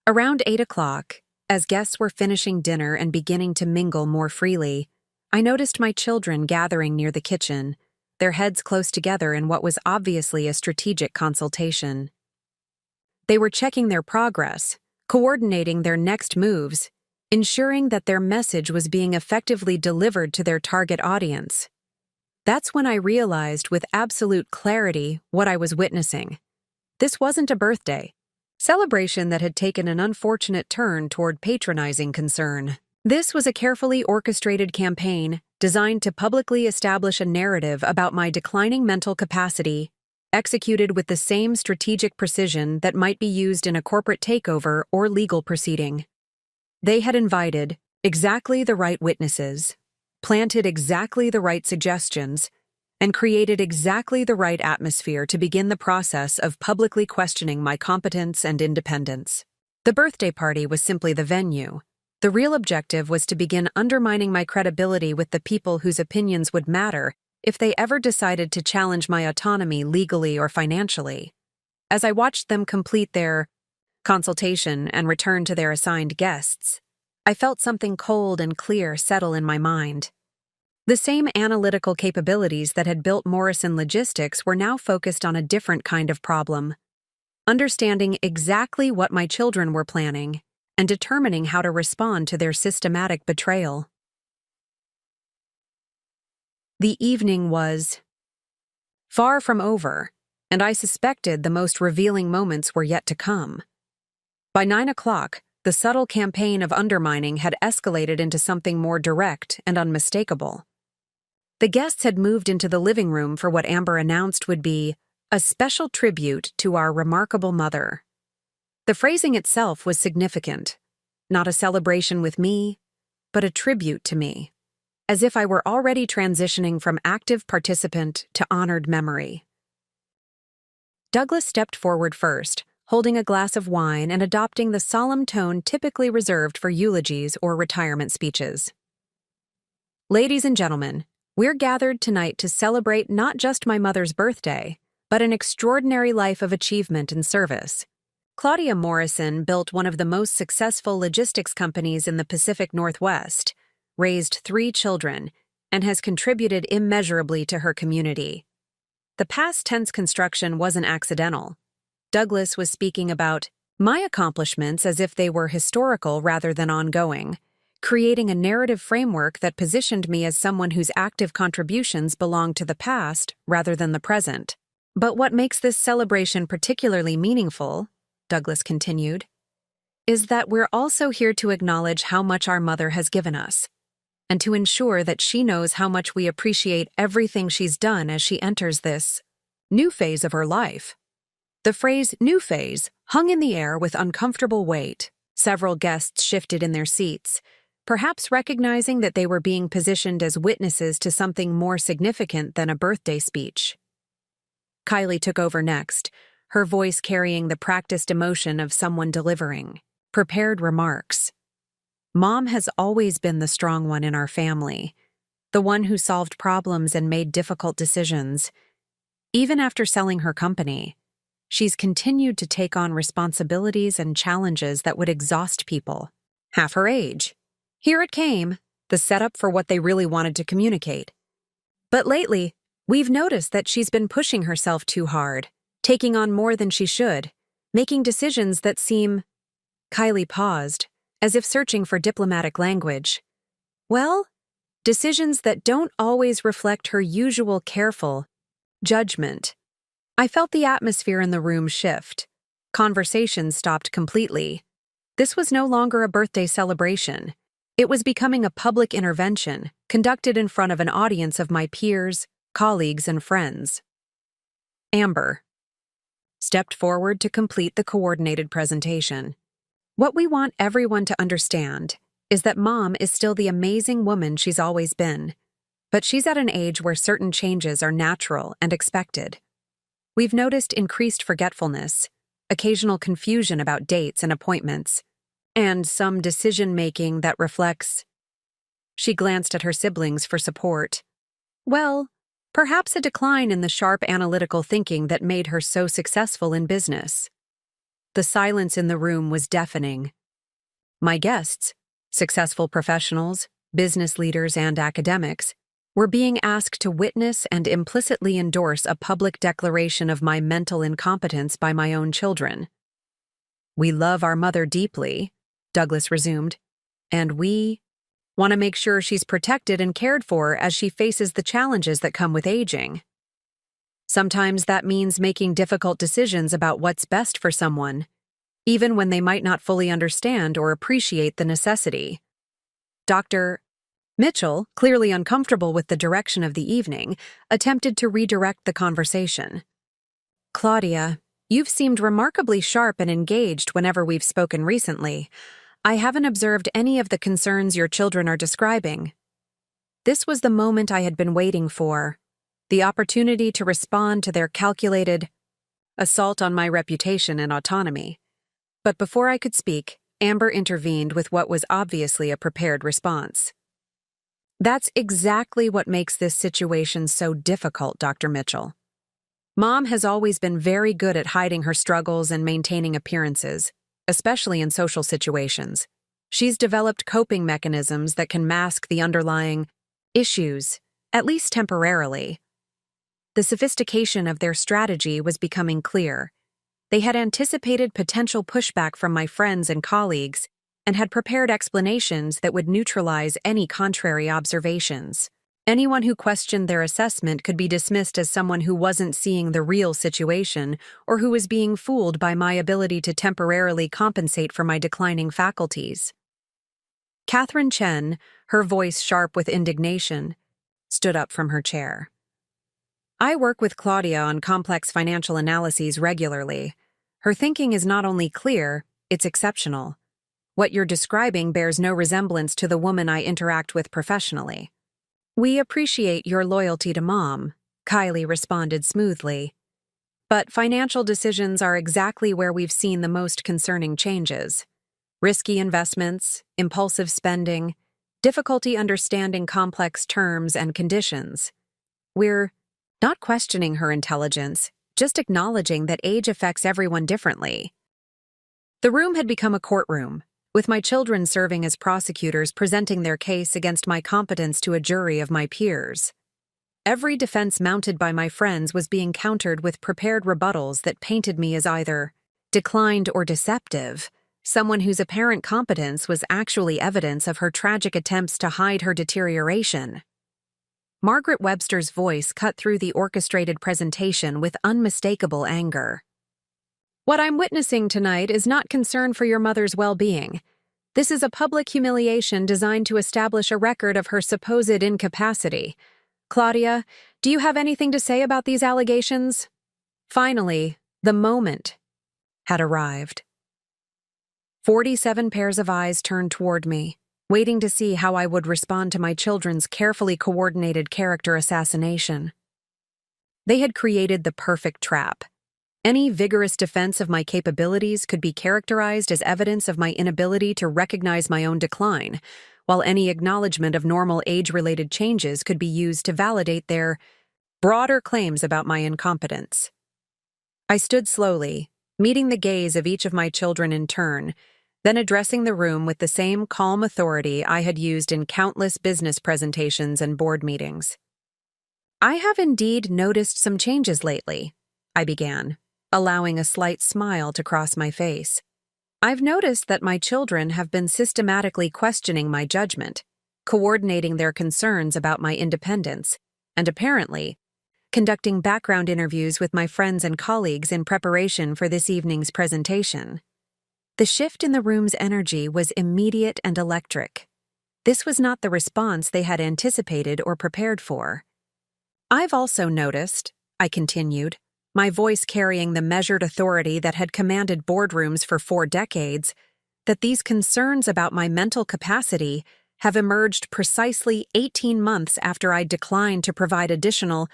Around 8 o'clock, as guests were finishing dinner and beginning to mingle more freely, I noticed my children gathering near the kitchen, their heads close together in what was obviously a strategic consultation. They were checking their progress, coordinating their next moves, ensuring that their message was being effectively delivered to their target audience. That's when I realized with absolute clarity what I was witnessing. This wasn't a birthday celebration that had taken an unfortunate turn toward patronizing concern. This was a carefully orchestrated campaign designed to publicly establish a narrative about my declining mental capacity, executed with the same strategic precision that might be used in a corporate takeover or legal proceeding. They had invited exactly the right witnesses, planted exactly the right suggestions, and created exactly the right atmosphere to begin the process of publicly questioning my competence and independence. The birthday party was simply the venue. The real objective was to begin undermining my credibility with the people whose opinions would matter if they ever decided to challenge my autonomy legally or financially. As I watched them complete their consultation and return to their assigned guests, I felt something cold and clear settle in my mind. The same analytical capabilities that had built Morrison Logistics were now focused on a different kind of problem: understanding exactly what my children were planning and determining how to respond to their systematic betrayal. The evening was far from over, and I suspected the most revealing moments were yet to come. By 9 o'clock, the subtle campaign of undermining had escalated into something more direct and unmistakable. The guests had moved into the living room for what Amber announced would be a special tribute to our remarkable mother. The phrasing itself was significant, not a celebration with me, but a tribute to me, as if I were already transitioning from active participant to honored memory. Douglas stepped forward first, holding a glass of wine and adopting the solemn tone typically reserved for eulogies or retirement speeches. Ladies and gentlemen, we're gathered tonight to celebrate not just my mother's birthday, but an extraordinary life of achievement and service. Claudia Morrison built one of the most successful logistics companies in the Pacific Northwest, raised 3 children, and has contributed immeasurably to her community. The past tense construction wasn't accidental. Douglas was speaking about my accomplishments as if they were historical rather than ongoing, creating a narrative framework that positioned me as someone whose active contributions belong to the past rather than the present. But what makes this celebration particularly meaningful, Douglas continued, is that we're also here to acknowledge how much our mother has given us, and to ensure that she knows how much we appreciate everything she's done as she enters this new phase of her life. The phrase "new phase" hung in the air with uncomfortable weight. Several guests shifted in their seats, perhaps recognizing that they were being positioned as witnesses to something more significant than a birthday speech. Kylie took over next, her voice carrying the practiced emotion of someone delivering prepared remarks. Mom has always been the strong one in our family, the one who solved problems and made difficult decisions. Even after selling her company, she's continued to take on responsibilities and challenges that would exhaust people half her age. Here it came, the setup for what they really wanted to communicate. But lately, we've noticed that she's been pushing herself too hard, taking on more than she should, making decisions that seem— Kylie paused, as if searching for diplomatic language. Well, decisions that don't always reflect her usual careful judgment. I felt the atmosphere in the room shift. Conversation stopped completely. This was no longer a birthday celebration. It was becoming a public intervention, conducted in front of an audience of my peers, colleagues, and friends. Amber stepped forward to complete the coordinated presentation. What we want everyone to understand is that Mom is still the amazing woman she's always been, but she's at an age where certain changes are natural and expected. We've noticed increased forgetfulness, occasional confusion about dates and appointments, and some decision-making that reflects— She glanced at her siblings for support. Well, perhaps a decline in the sharp analytical thinking that made her so successful in business. The silence in the room was deafening. My guests, successful professionals, business leaders, and academics, were being asked to witness and implicitly endorse a public declaration of my mental incompetence by my own children. We love our mother deeply, Douglas resumed, and we want to make sure she's protected and cared for as she faces the challenges that come with aging. Sometimes that means making difficult decisions about what's best for someone, even when they might not fully understand or appreciate the necessity. Dr. Mitchell, clearly uncomfortable with the direction of the evening, attempted to redirect the conversation. Claudia, you've seemed remarkably sharp and engaged whenever we've spoken recently. I haven't observed any of the concerns your children are describing. This was the moment I had been waiting for, the opportunity to respond to their calculated assault on my reputation and autonomy. But before I could speak, Amber intervened with what was obviously a prepared response. That's exactly what makes this situation so difficult, Dr. Mitchell. Mom has always been very good at hiding her struggles and maintaining appearances, especially in social situations. She's developed coping mechanisms that can mask the underlying issues, at least temporarily. The sophistication of their strategy was becoming clear. They had anticipated potential pushback from my friends and colleagues and had prepared explanations that would neutralize any contrary observations. Anyone who questioned their assessment could be dismissed as someone who wasn't seeing the real situation or who was being fooled by my ability to temporarily compensate for my declining faculties. Catherine Chen, her voice sharp with indignation, stood up from her chair. I work with Claudia on complex financial analyses regularly. Her thinking is not only clear, it's exceptional. What you're describing bears no resemblance to the woman I interact with professionally. We appreciate your loyalty to Mom, Kylie responded smoothly. But financial decisions are exactly where we've seen the most concerning changes. Risky investments, impulsive spending, difficulty understanding complex terms and conditions. We're not questioning her intelligence, just acknowledging that age affects everyone differently. The room had become a courtroom, with my children serving as prosecutors presenting their case against my competence to a jury of my peers. Every defense mounted by my friends was being countered with prepared rebuttals that painted me as either declined or deceptive, someone whose apparent competence was actually evidence of her tragic attempts to hide her deterioration. Margaret Webster's voice cut through the orchestrated presentation with unmistakable anger. What I'm witnessing tonight is not concern for your mother's well-being. This is a public humiliation designed to establish a record of her supposed incapacity. Claudia, do you have anything to say about these allegations? Finally, the moment had arrived. 47 pairs of eyes turned toward me, waiting to see how I would respond to my children's carefully coordinated character assassination. They had created the perfect trap. Any vigorous defense of my capabilities could be characterized as evidence of my inability to recognize my own decline, while any acknowledgement of normal age-related changes could be used to validate their broader claims about my incompetence. I stood slowly, meeting the gaze of each of my children in turn, then addressing the room with the same calm authority I had used in countless business presentations and board meetings. I have indeed noticed some changes lately, I began, allowing a slight smile to cross my face. I've noticed that my children have been systematically questioning my judgment, coordinating their concerns about my independence, and apparently, conducting background interviews with my friends and colleagues in preparation for this evening's presentation. The shift in the room's energy was immediate and electric. This was not the response they had anticipated or prepared for. I've also noticed, I continued, my voice carrying the measured authority that had commanded boardrooms for 4 decades, that these concerns about my mental capacity have emerged precisely 18 months after I declined to provide additional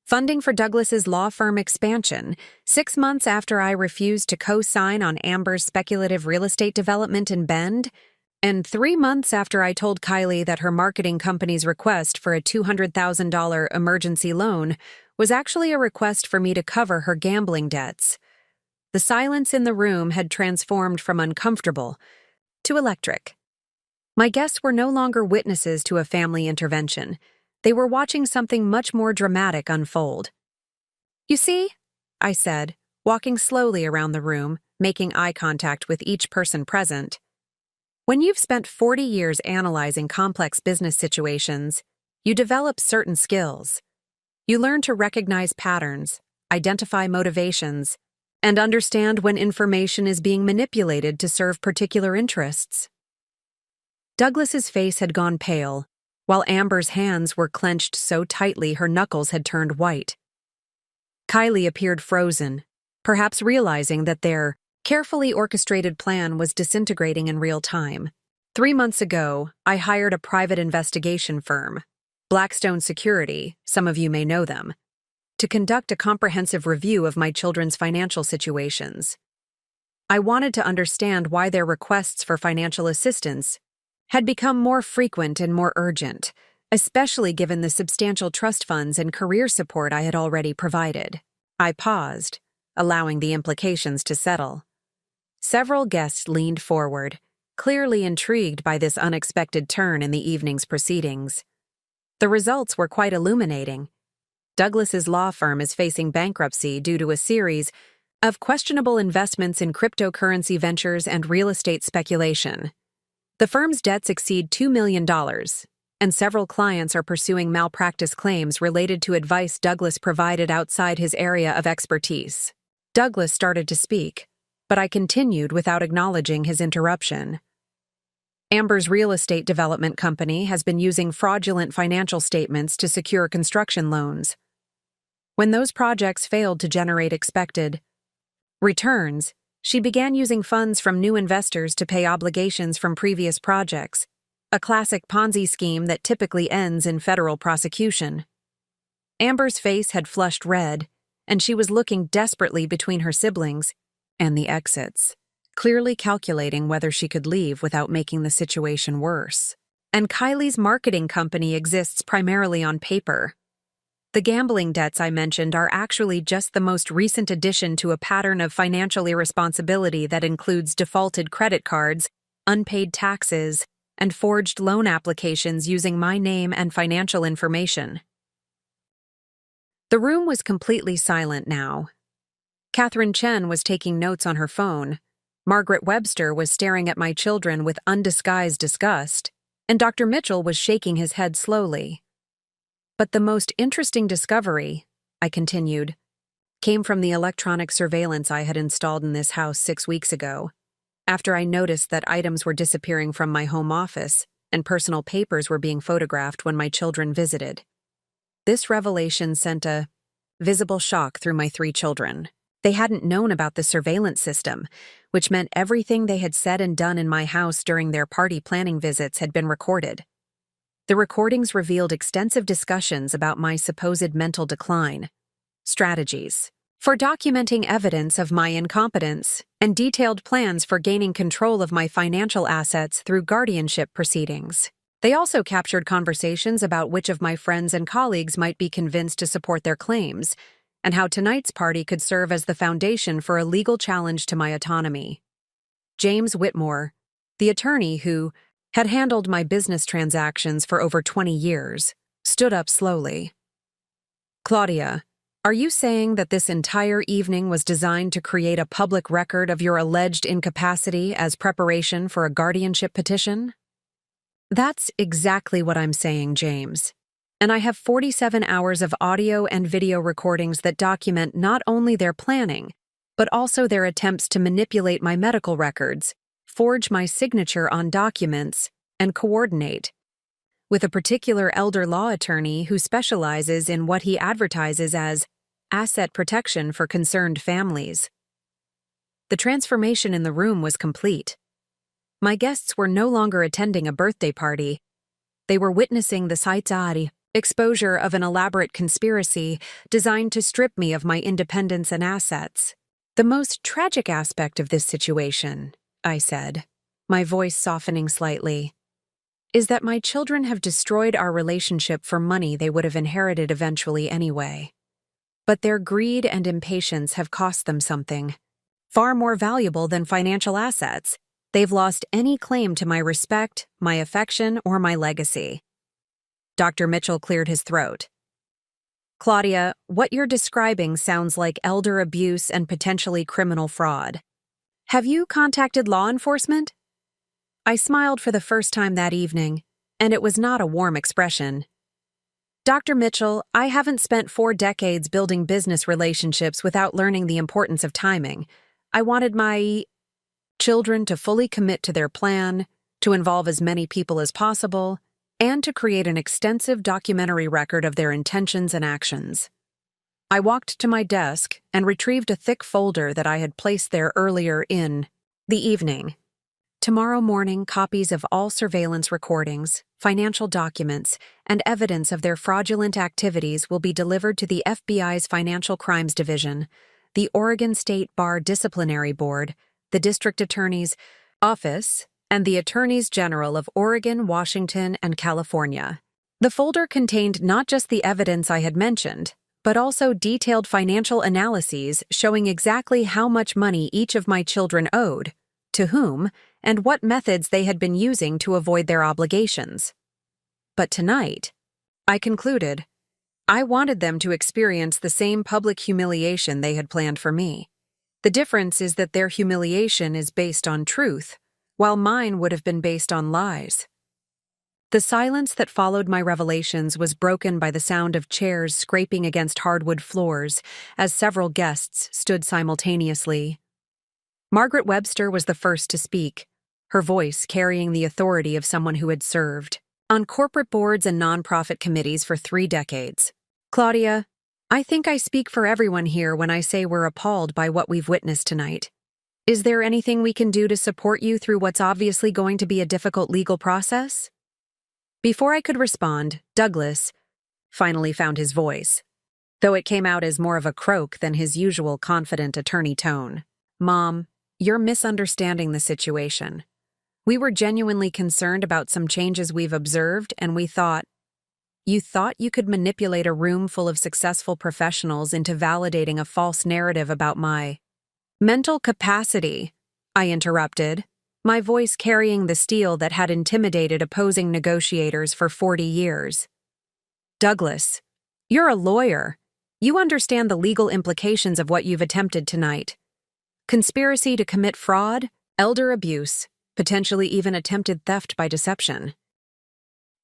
funding for Douglas's law firm expansion, 6 months after I refused to co-sign on Amber's speculative real estate development in Bend, and 3 months after I told Kylie that her marketing company's request for a $200,000 emergency loan was actually a request for me to cover her gambling debts. The silence in the room had transformed from uncomfortable to electric. My guests were no longer witnesses to a family intervention. They were watching something much more dramatic unfold. You see, I said, walking slowly around the room, making eye contact with each person present. When you've spent 40 years analyzing complex business situations, you develop certain skills. You learn to recognize patterns, identify motivations, and understand when information is being manipulated to serve particular interests. Douglas's face had gone pale, while Amber's hands were clenched so tightly her knuckles had turned white. Kylie appeared frozen, perhaps realizing that their carefully orchestrated plan was disintegrating in real time. 3 months ago, I hired a private investigation firm, Blackstone Security, some of you may know them, to conduct a comprehensive review of my children's financial situations. I wanted to understand why their requests for financial assistance had become more frequent and more urgent, especially given the substantial trust funds and career support I had already provided. I paused, allowing the implications to settle. Several guests leaned forward, clearly intrigued by this unexpected turn in the evening's proceedings. The results were quite illuminating. Douglas's law firm is facing bankruptcy due to a series of questionable investments in cryptocurrency ventures and real estate speculation. The firm's debts exceed $2 million, and several clients are pursuing malpractice claims related to advice Douglas provided outside his area of expertise. Douglas started to speak, but I continued without acknowledging his interruption. Amber's real estate development company has been using fraudulent financial statements to secure construction loans. When those projects failed to generate expected returns, she began using funds from new investors to pay obligations from previous projects, a classic Ponzi scheme that typically ends in federal prosecution. Amber's face had flushed red, and she was looking desperately between her siblings and the exits, clearly calculating whether she could leave without making the situation worse. And Kylie's marketing company exists primarily on paper. The gambling debts I mentioned are actually just the most recent addition to a pattern of financial irresponsibility that includes defaulted credit cards, unpaid taxes, and forged loan applications using my name and financial information. The room was completely silent now. Catherine Chen was taking notes on her phone, Margaret Webster was staring at my children with undisguised disgust, and Dr. Mitchell was shaking his head slowly. But the most interesting discovery, I continued, came from the electronic surveillance I had installed in this house 6 weeks ago, after I noticed that items were disappearing from my home office and personal papers were being photographed when my children visited. This revelation sent a visible shock through my 3 children. They hadn't known about the surveillance system, which meant everything they had said and done in my house during their party planning visits had been recorded. The recordings revealed extensive discussions about my supposed mental decline, strategies for documenting evidence of my incompetence, and detailed plans for gaining control of my financial assets through guardianship proceedings. They also captured conversations about which of my friends and colleagues might be convinced to support their claims, and how tonight's party could serve as the foundation for a legal challenge to my autonomy. James Whitmore, the attorney who had handled my business transactions for over 20 years, stood up slowly. Claudia, are you saying that this entire evening was designed to create a public record of your alleged incapacity as preparation for a guardianship petition? That's exactly what I'm saying, James. And I have 47 hours of audio and video recordings that document not only their planning, but also their attempts to manipulate my medical records, forge my signature on documents, and coordinate with a particular elder law attorney who specializes in what he advertises as asset protection for concerned families. The transformation in the room was complete. My guests were no longer attending a birthday party. They were witnessing the saitzari exposure of an elaborate conspiracy designed to strip me of my independence and assets. The most tragic aspect of this situation, I said, my voice softening slightly, is that my children have destroyed our relationship for money they would have inherited eventually anyway. But their greed and impatience have cost them something far more valuable than financial assets. They've lost any claim to my respect, my affection, or my legacy. Dr. Mitchell cleared his throat. Claudia, what you're describing sounds like elder abuse and potentially criminal fraud. Have you contacted law enforcement? I smiled for the first time that evening, and it was not a warm expression. Dr. Mitchell, I haven't spent 4 decades building business relationships without learning the importance of timing. I wanted my children to fully commit to their plan, to involve as many people as possible, and to create an extensive documentary record of their intentions and actions. I walked to my desk and retrieved a thick folder that I had placed there earlier in the evening. Tomorrow morning, copies of all surveillance recordings, financial documents, and evidence of their fraudulent activities will be delivered to the FBI's Financial Crimes Division, the Oregon State Bar Disciplinary Board, the District Attorney's Office, and the Attorneys General of Oregon, Washington, and California. The folder contained not just the evidence I had mentioned, but also detailed financial analyses showing exactly how much money each of my children owed, to whom, and what methods they had been using to avoid their obligations. But tonight, I concluded, I wanted them to experience the same public humiliation they had planned for me. The difference is that their humiliation is based on truth, while mine would have been based on lies. The silence that followed my revelations was broken by the sound of chairs scraping against hardwood floors as several guests stood simultaneously. Margaret Webster was the first to speak, her voice carrying the authority of someone who had served on corporate boards and nonprofit committees for 3 decades. Claudia, I think I speak for everyone here when I say we're appalled by what we've witnessed tonight. Is there anything we can do to support you through what's obviously going to be a difficult legal process? Before I could respond, Douglas finally found his voice, though it came out as more of a croak than his usual confident attorney tone. Mom, you're misunderstanding the situation. We were genuinely concerned about some changes we've observed, and we thought, you thought you could manipulate a room full of successful professionals into validating a false narrative about my mental capacity, I interrupted, my voice carrying the steel that had intimidated opposing negotiators for 40 years. Douglas, you're a lawyer. You understand the legal implications of what you've attempted tonight. Conspiracy to commit fraud, elder abuse, potentially even attempted theft by deception.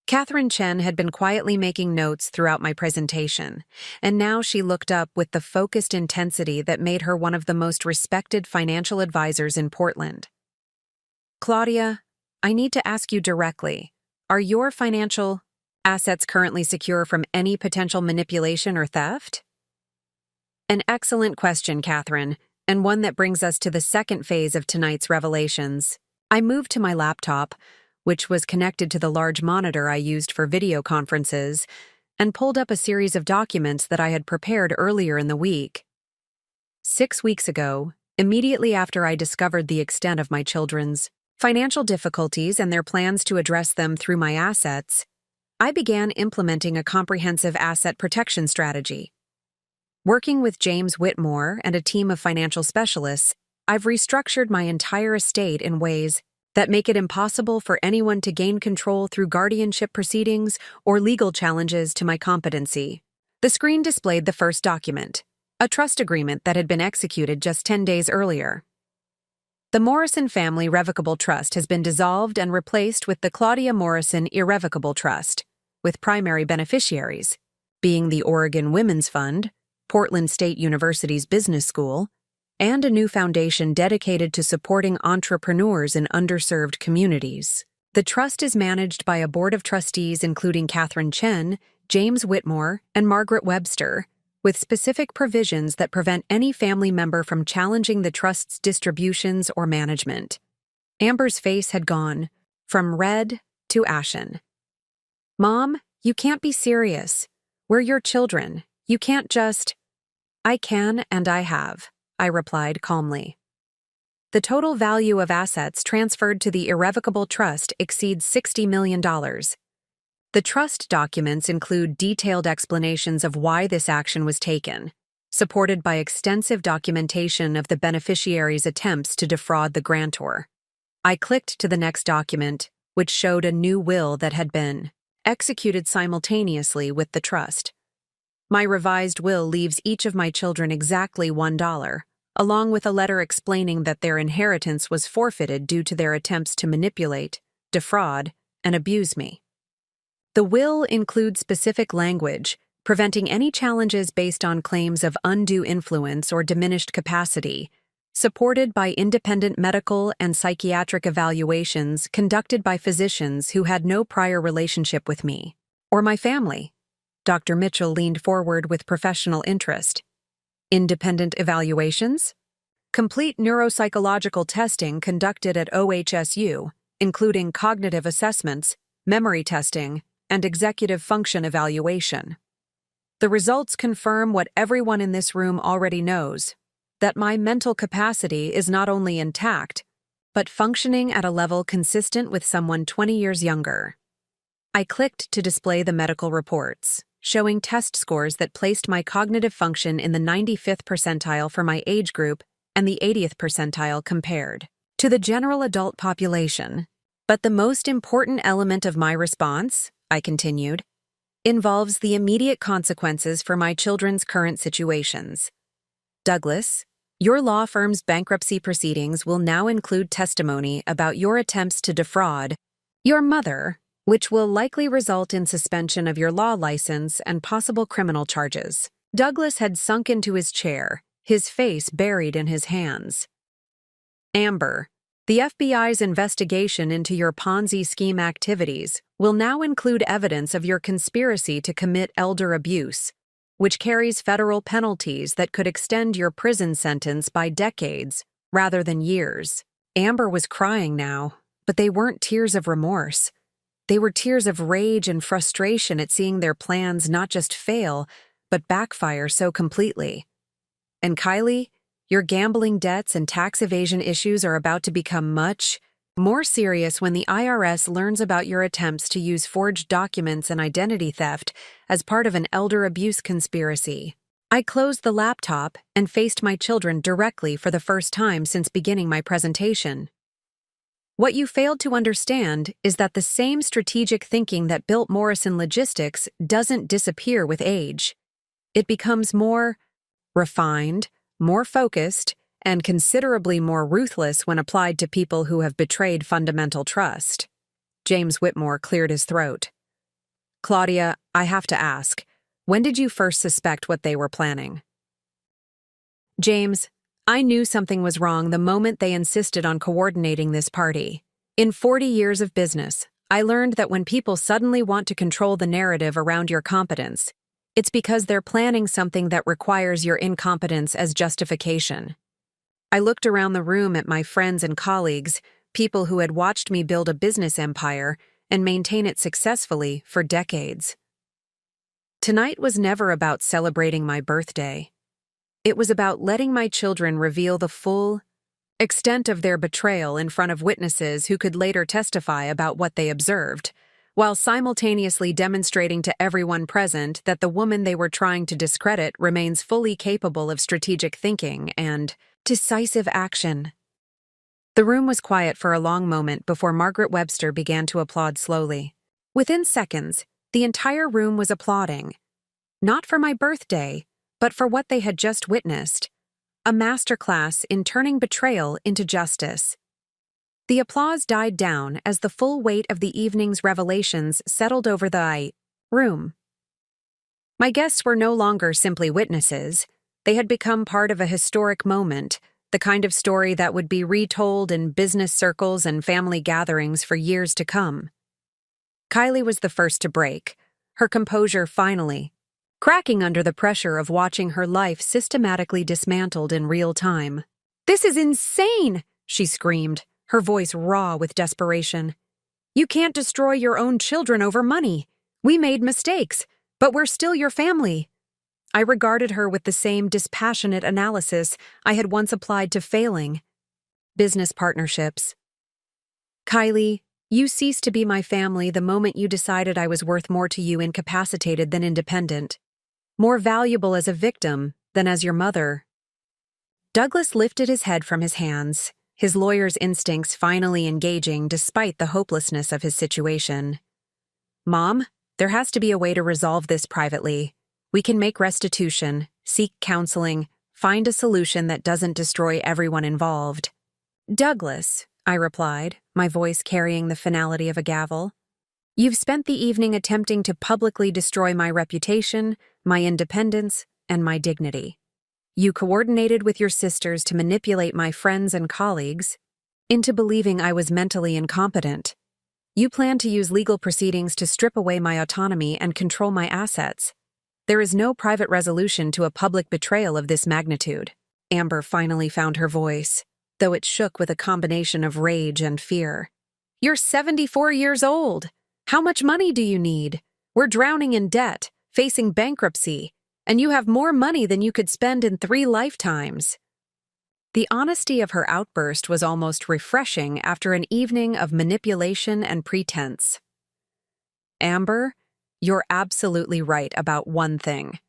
Catherine Chen had been quietly making notes throughout my presentation, and now she looked up with the focused intensity that made her one of the most respected financial advisors in Portland. Claudia, I need to ask you directly, are your financial assets currently secure from any potential manipulation or theft? An excellent question, Catherine, and one that brings us to the second phase of tonight's revelations. I moved to my laptop, which was connected to the large monitor I used for video conferences, and pulled up a series of documents that I had prepared earlier in the week. 6 weeks ago, immediately after I discovered the extent of my children's financial difficulties and their plans to address them through my assets, I began implementing a comprehensive asset protection strategy. Working with James Whitmore and a team of financial specialists, I've restructured my entire estate in ways that make it impossible for anyone to gain control through guardianship proceedings or legal challenges to my competency. The screen displayed the first document, a trust agreement that had been executed just 10 days earlier. The Morrison Family Revocable Trust has been dissolved and replaced with the Claudia Morrison Irrevocable Trust, with primary beneficiaries being the Oregon Women's Fund, Portland State University's Business School, and a new foundation dedicated to supporting entrepreneurs in underserved communities. The trust is managed by a board of trustees including Catherine Chen, James Whitmore, and Margaret Webster, with specific provisions that prevent any family member from challenging the trust's distributions or management. Amber's face had gone from red to ashen. Mom, you can't be serious. We're your children. You can't just... I can and I have, I replied calmly. The total value of assets transferred to the irrevocable trust exceeds $60 million. The trust documents include detailed explanations of why this action was taken, supported by extensive documentation of the beneficiary's attempts to defraud the grantor. I clicked to the next document, which showed a new will that had been executed simultaneously with the trust. My revised will leaves each of my children exactly $1, along with a letter explaining that their inheritance was forfeited due to their attempts to manipulate, defraud, and abuse me. The will includes specific language, preventing any challenges based on claims of undue influence or diminished capacity, supported by independent medical and psychiatric evaluations conducted by physicians who had no prior relationship with me or my family. Dr. Mitchell leaned forward with professional interest. Independent evaluations? Complete neuropsychological testing conducted at OHSU, including cognitive assessments, memory testing, and executive function evaluation. The results confirm what everyone in this room already knows, that my mental capacity is not only intact, but functioning at a level consistent with someone 20 years younger. I clicked to display the medical reports, showing test scores that placed my cognitive function in the 95th percentile for my age group and the 80th percentile compared to the general adult population. But the most important element of my response, I continued, involves the immediate consequences for my children's current situations. Douglas, your law firm's bankruptcy proceedings will now include testimony about your attempts to defraud your mother, which will likely result in suspension of your law license and possible criminal charges. Douglas had sunk into his chair, his face buried in his hands. Amber, the FBI's investigation into your Ponzi scheme activities will now include evidence of your conspiracy to commit elder abuse, which carries federal penalties that could extend your prison sentence by decades rather than years. Amber was crying now, but they weren't tears of remorse. They were tears of rage and frustration at seeing their plans not just fail, but backfire so completely. And Kylie, your gambling debts and tax evasion issues are about to become much more serious when the IRS learns about your attempts to use forged documents and identity theft as part of an elder abuse conspiracy. I closed the laptop and faced my children directly for the first time since beginning my presentation. What you failed to understand is that the same strategic thinking that built Morrison Logistics doesn't disappear with age. It becomes more refined, more focused, and considerably more ruthless when applied to people who have betrayed fundamental trust. James Whitmore cleared his throat. Claudia, I have to ask, when did you first suspect what they were planning? James, I knew something was wrong the moment they insisted on coordinating this party. In 40 years of business, I learned that when people suddenly want to control the narrative around your competence, it's because they're planning something that requires your incompetence as justification. I looked around the room at my friends and colleagues, people who had watched me build a business empire and maintain it successfully for decades. Tonight was never about celebrating my birthday. It was about letting my children reveal the full extent of their betrayal in front of witnesses who could later testify about what they observed, while simultaneously demonstrating to everyone present that the woman they were trying to discredit remains fully capable of strategic thinking and decisive action. The room was quiet for a long moment before Margaret Webster began to applaud slowly. Within seconds, the entire room was applauding. Not for my birthday, but for what they had just witnessed, a masterclass in turning betrayal into justice. The applause died down as the full weight of the evening's revelations settled over the room. My guests were no longer simply witnesses. They had become part of a historic moment, the kind of story that would be retold in business circles and family gatherings for years to come. Kylie was the first to break, her composure finally cracking under the pressure of watching her life systematically dismantled in real time. "This is insane!" she screamed, her voice raw with desperation. "You can't destroy your own children over money. We made mistakes, but we're still your family." I regarded her with the same dispassionate analysis I had once applied to failing business partnerships. "Kylie, you ceased to be my family the moment you decided I was worth more to you incapacitated than independent. More valuable as a victim than as your mother." Douglas lifted his head from his hands, his lawyer's instincts finally engaging despite the hopelessness of his situation. "Mom, there has to be a way to resolve this privately. We can make restitution, seek counseling, find a solution that doesn't destroy everyone involved." "Douglas," I replied, my voice carrying the finality of a gavel, "you've spent the evening attempting to publicly destroy my reputation, my independence, and my dignity. You coordinated with your sisters to manipulate my friends and colleagues into believing I was mentally incompetent. You plan to use legal proceedings to strip away my autonomy and control my assets. There is no private resolution to a public betrayal of this magnitude." Amber finally found her voice, though it shook with a combination of rage and fear. "You're 74 years old. How much money do you need? We're drowning in debt, facing bankruptcy, and you have more money than you could spend in 3 lifetimes." The honesty of her outburst was almost refreshing after an evening of manipulation and pretense. Amber, you're absolutely right about one thing.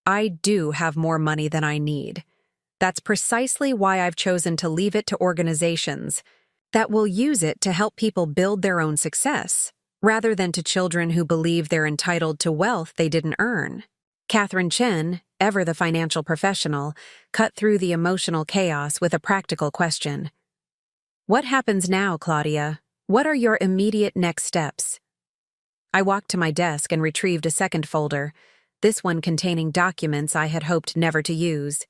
I do have more money than I need. That's precisely why I've chosen to leave it to organizations that will use it to help people build their own success, rather than to children who believe they're entitled to wealth they didn't earn. Catherine Chen, ever the financial professional, cut through the emotional chaos with a practical question. What happens now, Claudia? What are your immediate next steps? I walked to my desk and retrieved a second folder, this one containing documents I had hoped never to use.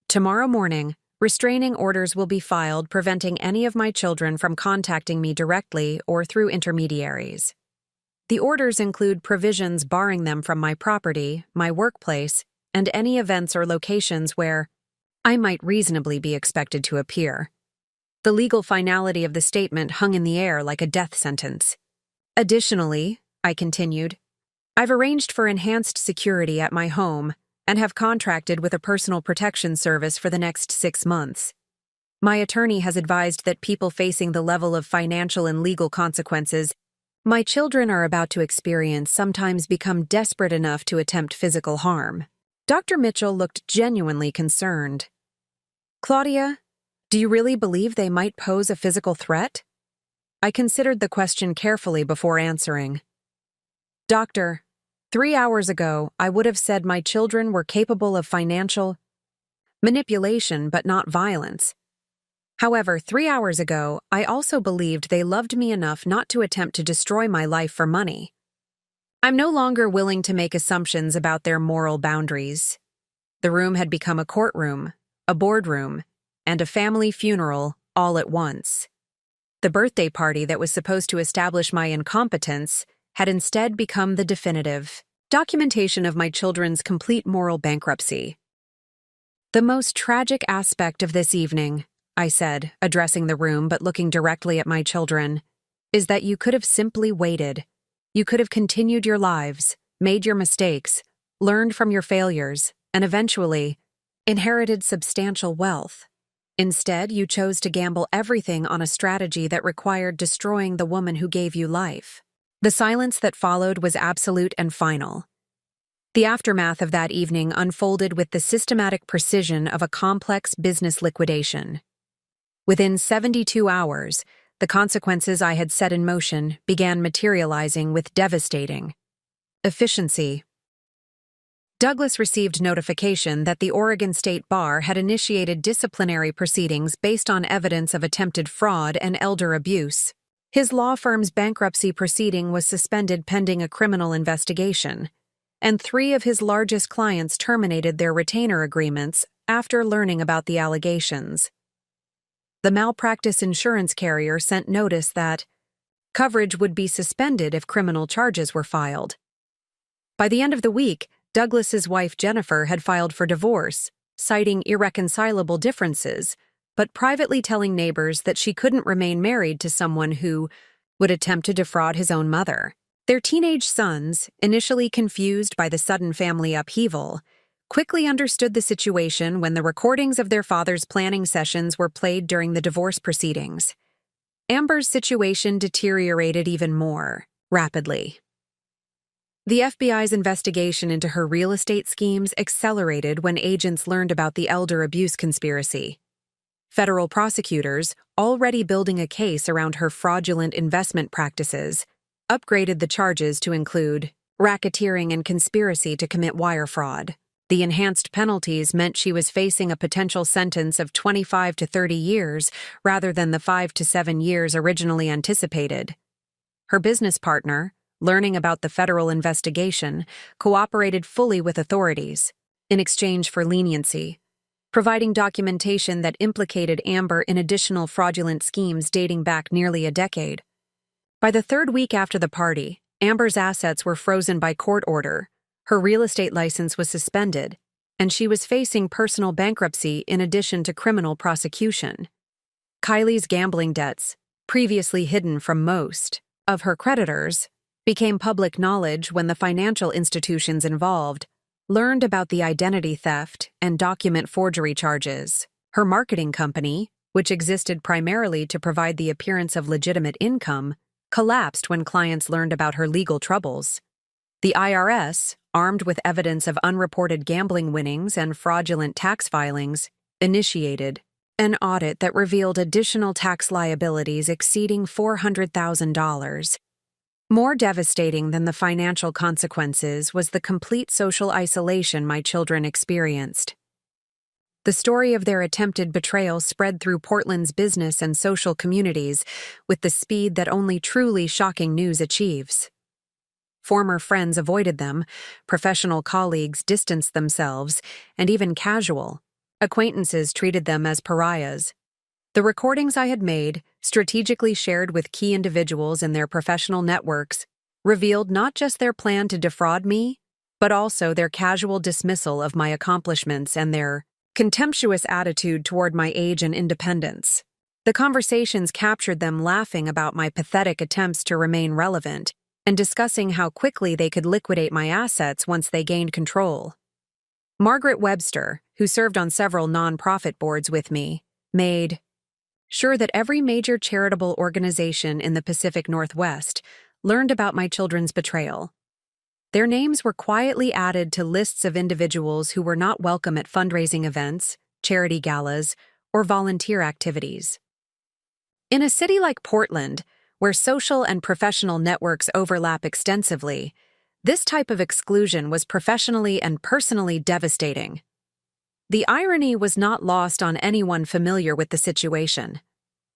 Tomorrow morning, restraining orders will be filed preventing any of my children from contacting me directly or through intermediaries. The orders include provisions barring them from my property, my workplace, and any events or locations where I might reasonably be expected to appear. The legal finality of the statement hung in the air like a death sentence. Additionally, I continued, I've arranged for enhanced security at my home and have contracted with a personal protection service for the next 6 months. My attorney has advised that people facing the level of financial and legal consequences my children are about to experience sometimes become desperate enough to attempt physical harm. Dr. Mitchell looked genuinely concerned. Claudia, do you really believe they might pose a physical threat? I considered the question carefully before answering. Doctor, 3 hours ago, I would have said my children were capable of financial manipulation but not violence. However, 3 hours ago, I also believed they loved me enough not to attempt to destroy my life for money. I'm no longer willing to make assumptions about their moral boundaries. The room had become a courtroom, a boardroom, and a family funeral all at once. The birthday party that was supposed to establish my incompetence had instead become the definitive documentation of my children's complete moral bankruptcy. The most tragic aspect of this evening, I said, addressing the room but looking directly at my children, is that you could have simply waited. You could have continued your lives, made your mistakes, learned from your failures, and eventually inherited substantial wealth. Instead, you chose to gamble everything on a strategy that required destroying the woman who gave you life. The silence that followed was absolute and final. The aftermath of that evening unfolded with the systematic precision of a complex business liquidation. Within 72 hours, the consequences I had set in motion began materializing with devastating efficiency. Douglas received notification that the Oregon State Bar had initiated disciplinary proceedings based on evidence of attempted fraud and elder abuse. His law firm's bankruptcy proceeding was suspended pending a criminal investigation, and 3 of his largest clients terminated their retainer agreements after learning about the allegations. The malpractice insurance carrier sent notice that coverage would be suspended if criminal charges were filed. By the end of the week, Douglas's wife Jennifer had filed for divorce, citing irreconcilable differences, but privately telling neighbors that she couldn't remain married to someone who would attempt to defraud his own mother. Their teenage sons, initially confused by the sudden family upheaval, quickly understood the situation when the recordings of their father's planning sessions were played during the divorce proceedings. Amber's situation deteriorated even more rapidly. The FBI's investigation into her real estate schemes accelerated when agents learned about the elder abuse conspiracy. Federal prosecutors, already building a case around her fraudulent investment practices, upgraded the charges to include racketeering and conspiracy to commit wire fraud. The enhanced penalties meant she was facing a potential sentence of 25 to 30 years rather than the 5 to 7 years originally anticipated. Her business partner, learning about the federal investigation, cooperated fully with authorities in exchange for leniency, providing documentation that implicated Amber in additional fraudulent schemes dating back nearly a decade. By the 3rd week after the party, Amber's assets were frozen by court order, her real estate license was suspended, and she was facing personal bankruptcy in addition to criminal prosecution. Kylie's gambling debts, previously hidden from most of her creditors, became public knowledge when the financial institutions involved learned about the identity theft and document forgery charges. Her marketing company, which existed primarily to provide the appearance of legitimate income, collapsed when clients learned about her legal troubles. The IRS, armed with evidence of unreported gambling winnings and fraudulent tax filings, initiated an audit that revealed additional tax liabilities exceeding $400,000. More devastating than the financial consequences was the complete social isolation my children experienced. The story of their attempted betrayal spread through Portland's business and social communities with the speed that only truly shocking news achieves. Former friends avoided them, professional colleagues distanced themselves, and even casual acquaintances treated them as pariahs. The recordings I had made, strategically shared with key individuals in their professional networks, revealed not just their plan to defraud me, but also their casual dismissal of my accomplishments and their contemptuous attitude toward my age and independence. The conversations captured them laughing about my pathetic attempts to remain relevant and discussing how quickly they could liquidate my assets once they gained control. Margaret Webster, who served on several nonprofit boards with me, made sure that every major charitable organization in the Pacific Northwest learned about my children's betrayal. Their names were quietly added to lists of individuals who were not welcome at fundraising events, charity galas, or volunteer activities. In a city like Portland, where social and professional networks overlap extensively, this type of exclusion was professionally and personally devastating. The irony was not lost on anyone familiar with the situation.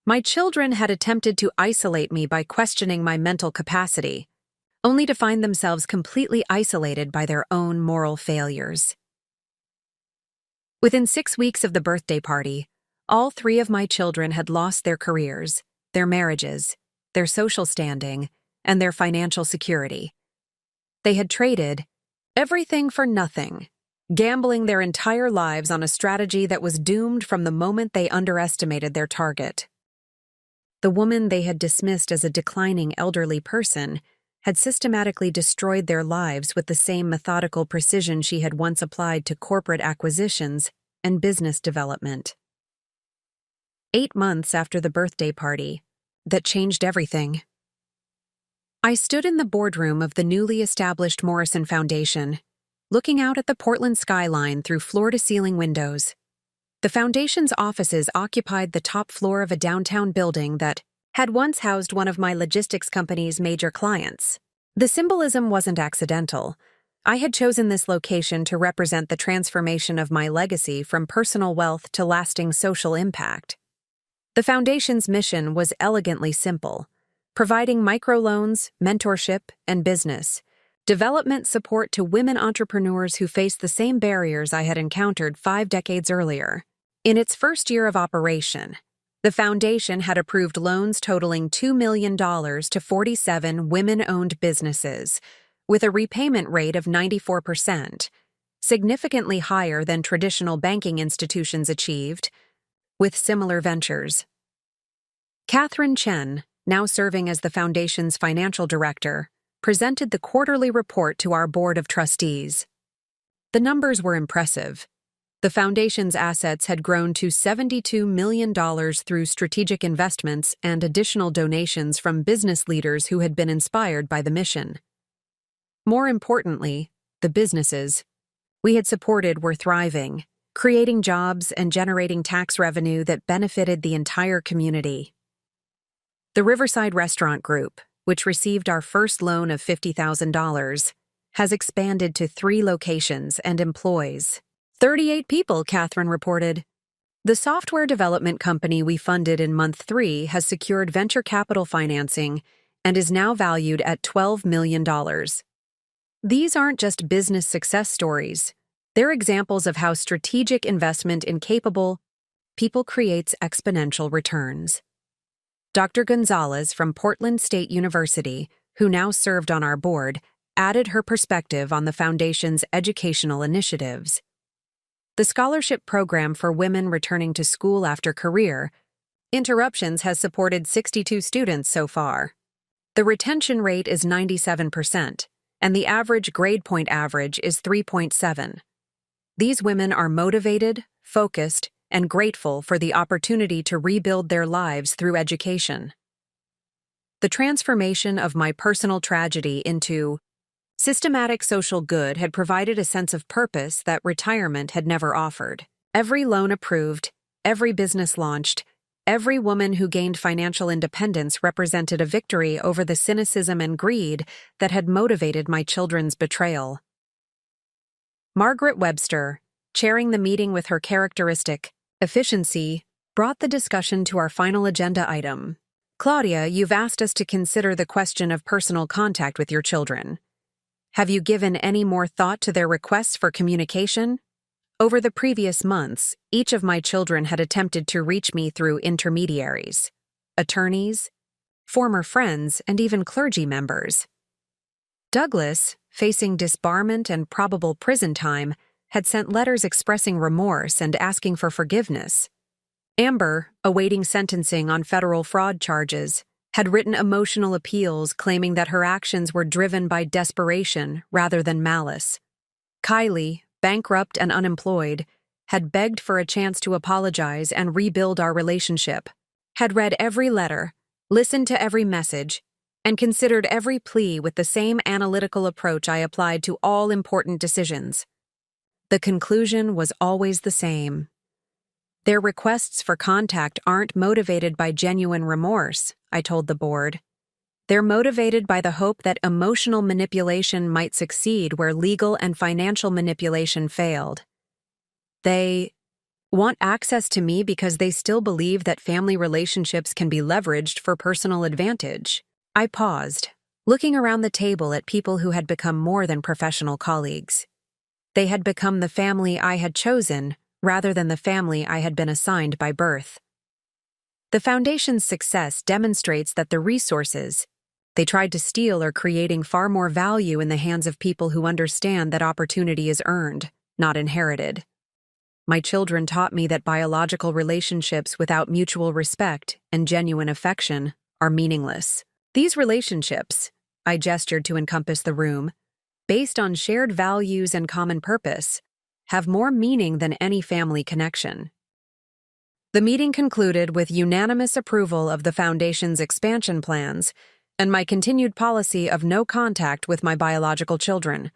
My children had attempted to isolate me by questioning my mental capacity, only to find themselves completely isolated by their own moral failures. Within 6 weeks of the birthday party, all 3 of my children had lost their careers, their marriages, their social standing, and their financial security. They had traded everything for nothing, gambling their entire lives on a strategy that was doomed from the moment they underestimated their target. The woman they had dismissed as a declining elderly person had systematically destroyed their lives with the same methodical precision she had once applied to corporate acquisitions and business development. 8 months after the birthday party, that changed everything. I stood in the boardroom of the newly established Morrison Foundation, looking out at the Portland skyline through floor-to-ceiling windows. The foundation's offices occupied the top floor of a downtown building that had once housed one of my logistics company's major clients. The symbolism wasn't accidental. I had chosen this location to represent the transformation of my legacy from personal wealth to lasting social impact. The foundation's mission was elegantly simple: providing microloans, mentorship, and business development support to women entrepreneurs who faced the same barriers I had encountered 5 decades earlier. In its first year of operation, the foundation had approved loans totaling $2 million to 47 women-owned businesses, with a repayment rate of 94%, significantly higher than traditional banking institutions achieved with similar ventures. Catherine Chen, now serving as the foundation's financial director, presented the quarterly report to our board of trustees. The numbers were impressive. The foundation's assets had grown to $72 million through strategic investments and additional donations from business leaders who had been inspired by the mission. More importantly, the businesses we had supported were thriving, creating jobs and generating tax revenue that benefited the entire community. The Riverside Restaurant Group, which received our first loan of $50,000, has expanded to 3 locations and employs 38 people, Catherine reported. The software development company we funded in month 3 has secured venture capital financing and is now valued at $12 million. These aren't just business success stories. They're examples of how strategic investment in capable people creates exponential returns. Dr. Gonzalez from Portland State University, who now served on our board, added her perspective on the foundation's educational initiatives. The scholarship program for women returning to school after career interruptions has supported 62 students so far. The retention rate is 97%, and the average grade point average is 3.7. These women are motivated, focused, and grateful for the opportunity to rebuild their lives through education. The transformation of my personal tragedy into systematic social good had provided a sense of purpose that retirement had never offered. Every loan approved, every business launched, every woman who gained financial independence represented a victory over the cynicism and greed that had motivated my children's betrayal. Margaret Webster, chairing the meeting with her characteristic efficiency, brought the discussion to our final agenda item. Claudia, you've asked us to consider the question of personal contact with your children. Have you given any more thought to their requests for communication? Over the previous months, each of my children had attempted to reach me through intermediaries, attorneys, former friends, and even clergy members. Douglas, facing disbarment and probable prison time, had sent letters expressing remorse and asking for forgiveness. Amber, awaiting sentencing on federal fraud charges, had written emotional appeals claiming that her actions were driven by desperation rather than malice. Kylie, bankrupt and unemployed, had begged for a chance to apologize and rebuild our relationship, had read every letter, listened to every message, and considered every plea with the same analytical approach I applied to all important decisions. The conclusion was always the same. Their requests for contact aren't motivated by genuine remorse, I told the board. They're motivated by the hope that emotional manipulation might succeed where legal and financial manipulation failed. They want access to me because they still believe that family relationships can be leveraged for personal advantage. I paused, looking around the table at people who had become more than professional colleagues. They had become the family I had chosen, rather than the family I had been assigned by birth. The Foundation's success demonstrates that the resources they tried to steal are creating far more value in the hands of people who understand that opportunity is earned, not inherited. My children taught me that biological relationships without mutual respect and genuine affection are meaningless. These relationships, I gestured to encompass the room, based on shared values and common purpose, have more meaning than any family connection. The meeting concluded with unanimous approval of the Foundation's expansion plans and my continued policy of no contact with my biological children.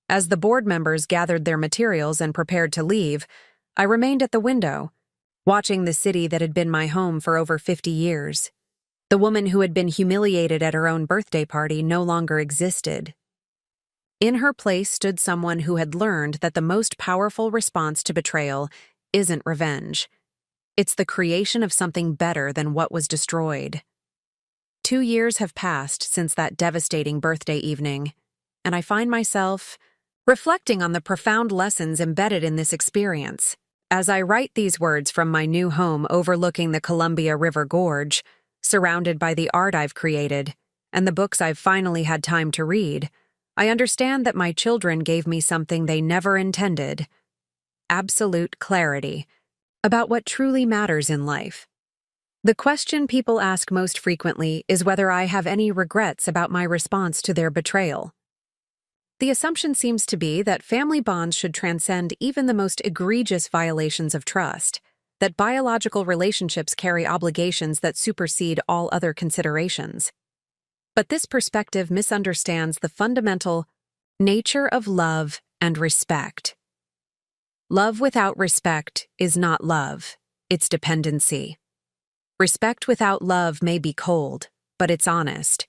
As the board members gathered their materials and prepared to leave, I remained at the window, watching the city that had been my home for over 50 years. The woman who had been humiliated at her own birthday party no longer existed. In her place stood someone who had learned that the most powerful response to betrayal isn't revenge. It's the creation of something better than what was destroyed. 2 years have passed since that devastating birthday evening, and I find myself reflecting on the profound lessons embedded in this experience. As I write these words from my new home overlooking the Columbia River Gorge, surrounded by the art I've created and the books I've finally had time to read, I understand that my children gave me something they never intended: absolute clarity about what truly matters in life. The question people ask most frequently is whether I have any regrets about my response to their betrayal. The assumption seems to be that family bonds should transcend even the most egregious violations of trust, that biological relationships carry obligations that supersede all other considerations. But this perspective misunderstands the fundamental nature of love and respect. Love without respect is not love, it's dependency. Respect without love may be cold, but it's honest.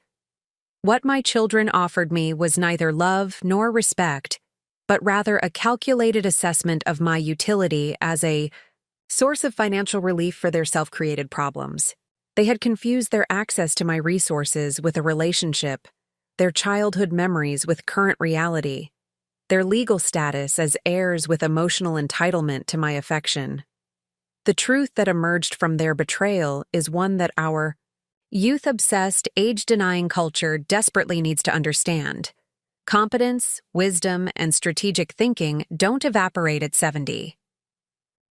What my children offered me was neither love nor respect, but rather a calculated assessment of my utility as a source of financial relief for their self-created problems. They had confused their access to my resources with a relationship, their childhood memories with current reality, their legal status as heirs with emotional entitlement to my affection. The truth that emerged from their betrayal is one that our youth-obsessed, age-denying culture desperately needs to understand. Competence, wisdom, and strategic thinking don't evaporate at 70.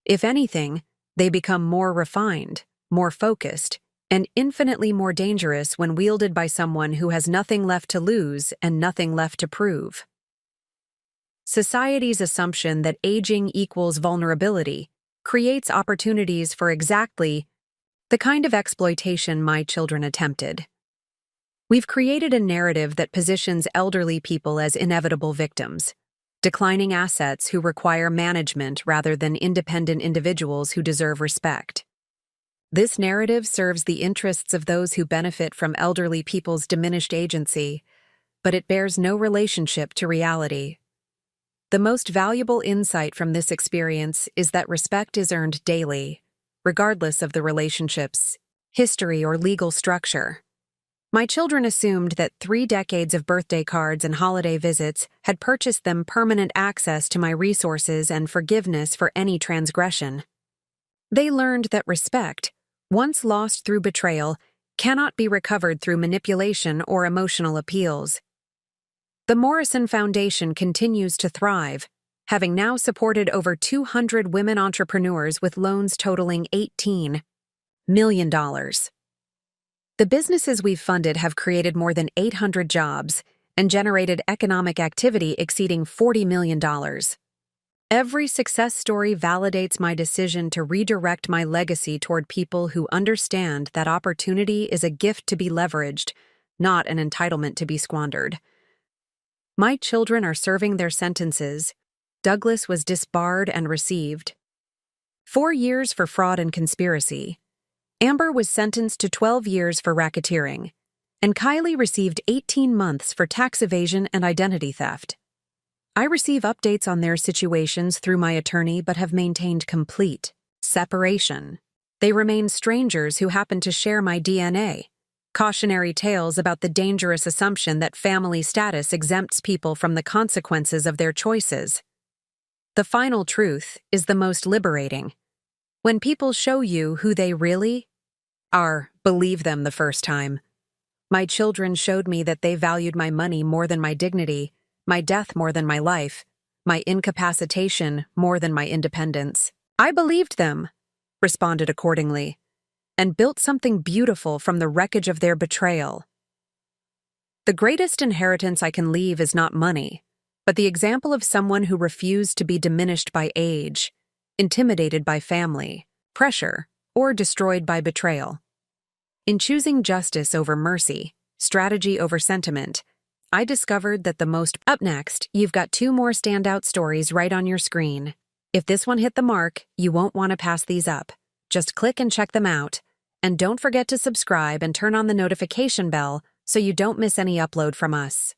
If anything, they become more refined, more focused, and infinitely more dangerous when wielded by someone who has nothing left to lose and nothing left to prove. Society's assumption that aging equals vulnerability creates opportunities for exactly the kind of exploitation my children attempted. We've created a narrative that positions elderly people as inevitable victims, declining assets who require management rather than independent individuals who deserve respect. This narrative serves the interests of those who benefit from elderly people's diminished agency, but it bears no relationship to reality. The most valuable insight from this experience is that respect is earned daily, regardless of the relationship's history or legal structure. My children assumed that 3 decades of birthday cards and holiday visits had purchased them permanent access to my resources and forgiveness for any transgression. They learned that respect, once lost through betrayal, cannot be recovered through manipulation or emotional appeals. The Morrison Foundation continues to thrive, having now supported over 200 women entrepreneurs with loans totaling $18 million. The businesses we've funded have created more than 800 jobs and generated economic activity exceeding $40 million. Every success story validates my decision to redirect my legacy toward people who understand that opportunity is a gift to be leveraged, not an entitlement to be squandered. My children are serving their sentences. Douglas was disbarred and received 4 years for fraud and conspiracy. Amber was sentenced to 12 years for racketeering, and Kylie received 18 months for tax evasion and identity theft. I receive updates on their situations through my attorney but have maintained complete separation. They remain strangers who happen to share my DNA. Cautionary tales about the dangerous assumption that family status exempts people from the consequences of their choices. The final truth is the most liberating. When people show you who they really are, believe them the first time. My children showed me that they valued my money more than my dignity, my death more than my life, my incapacitation more than my independence. I believed them, responded accordingly, and built something beautiful from the wreckage of their betrayal. The greatest inheritance I can leave is not money, but the example of someone who refused to be diminished by age, intimidated by family, pressure, or destroyed by betrayal. In choosing justice over mercy, strategy over sentiment, I discovered that the most... Up next, you've got 2 more standout stories right on your screen. If this one hit the mark, you won't want to pass these up. Just click and check them out. And don't forget to subscribe and turn on the notification bell so you don't miss any upload from us.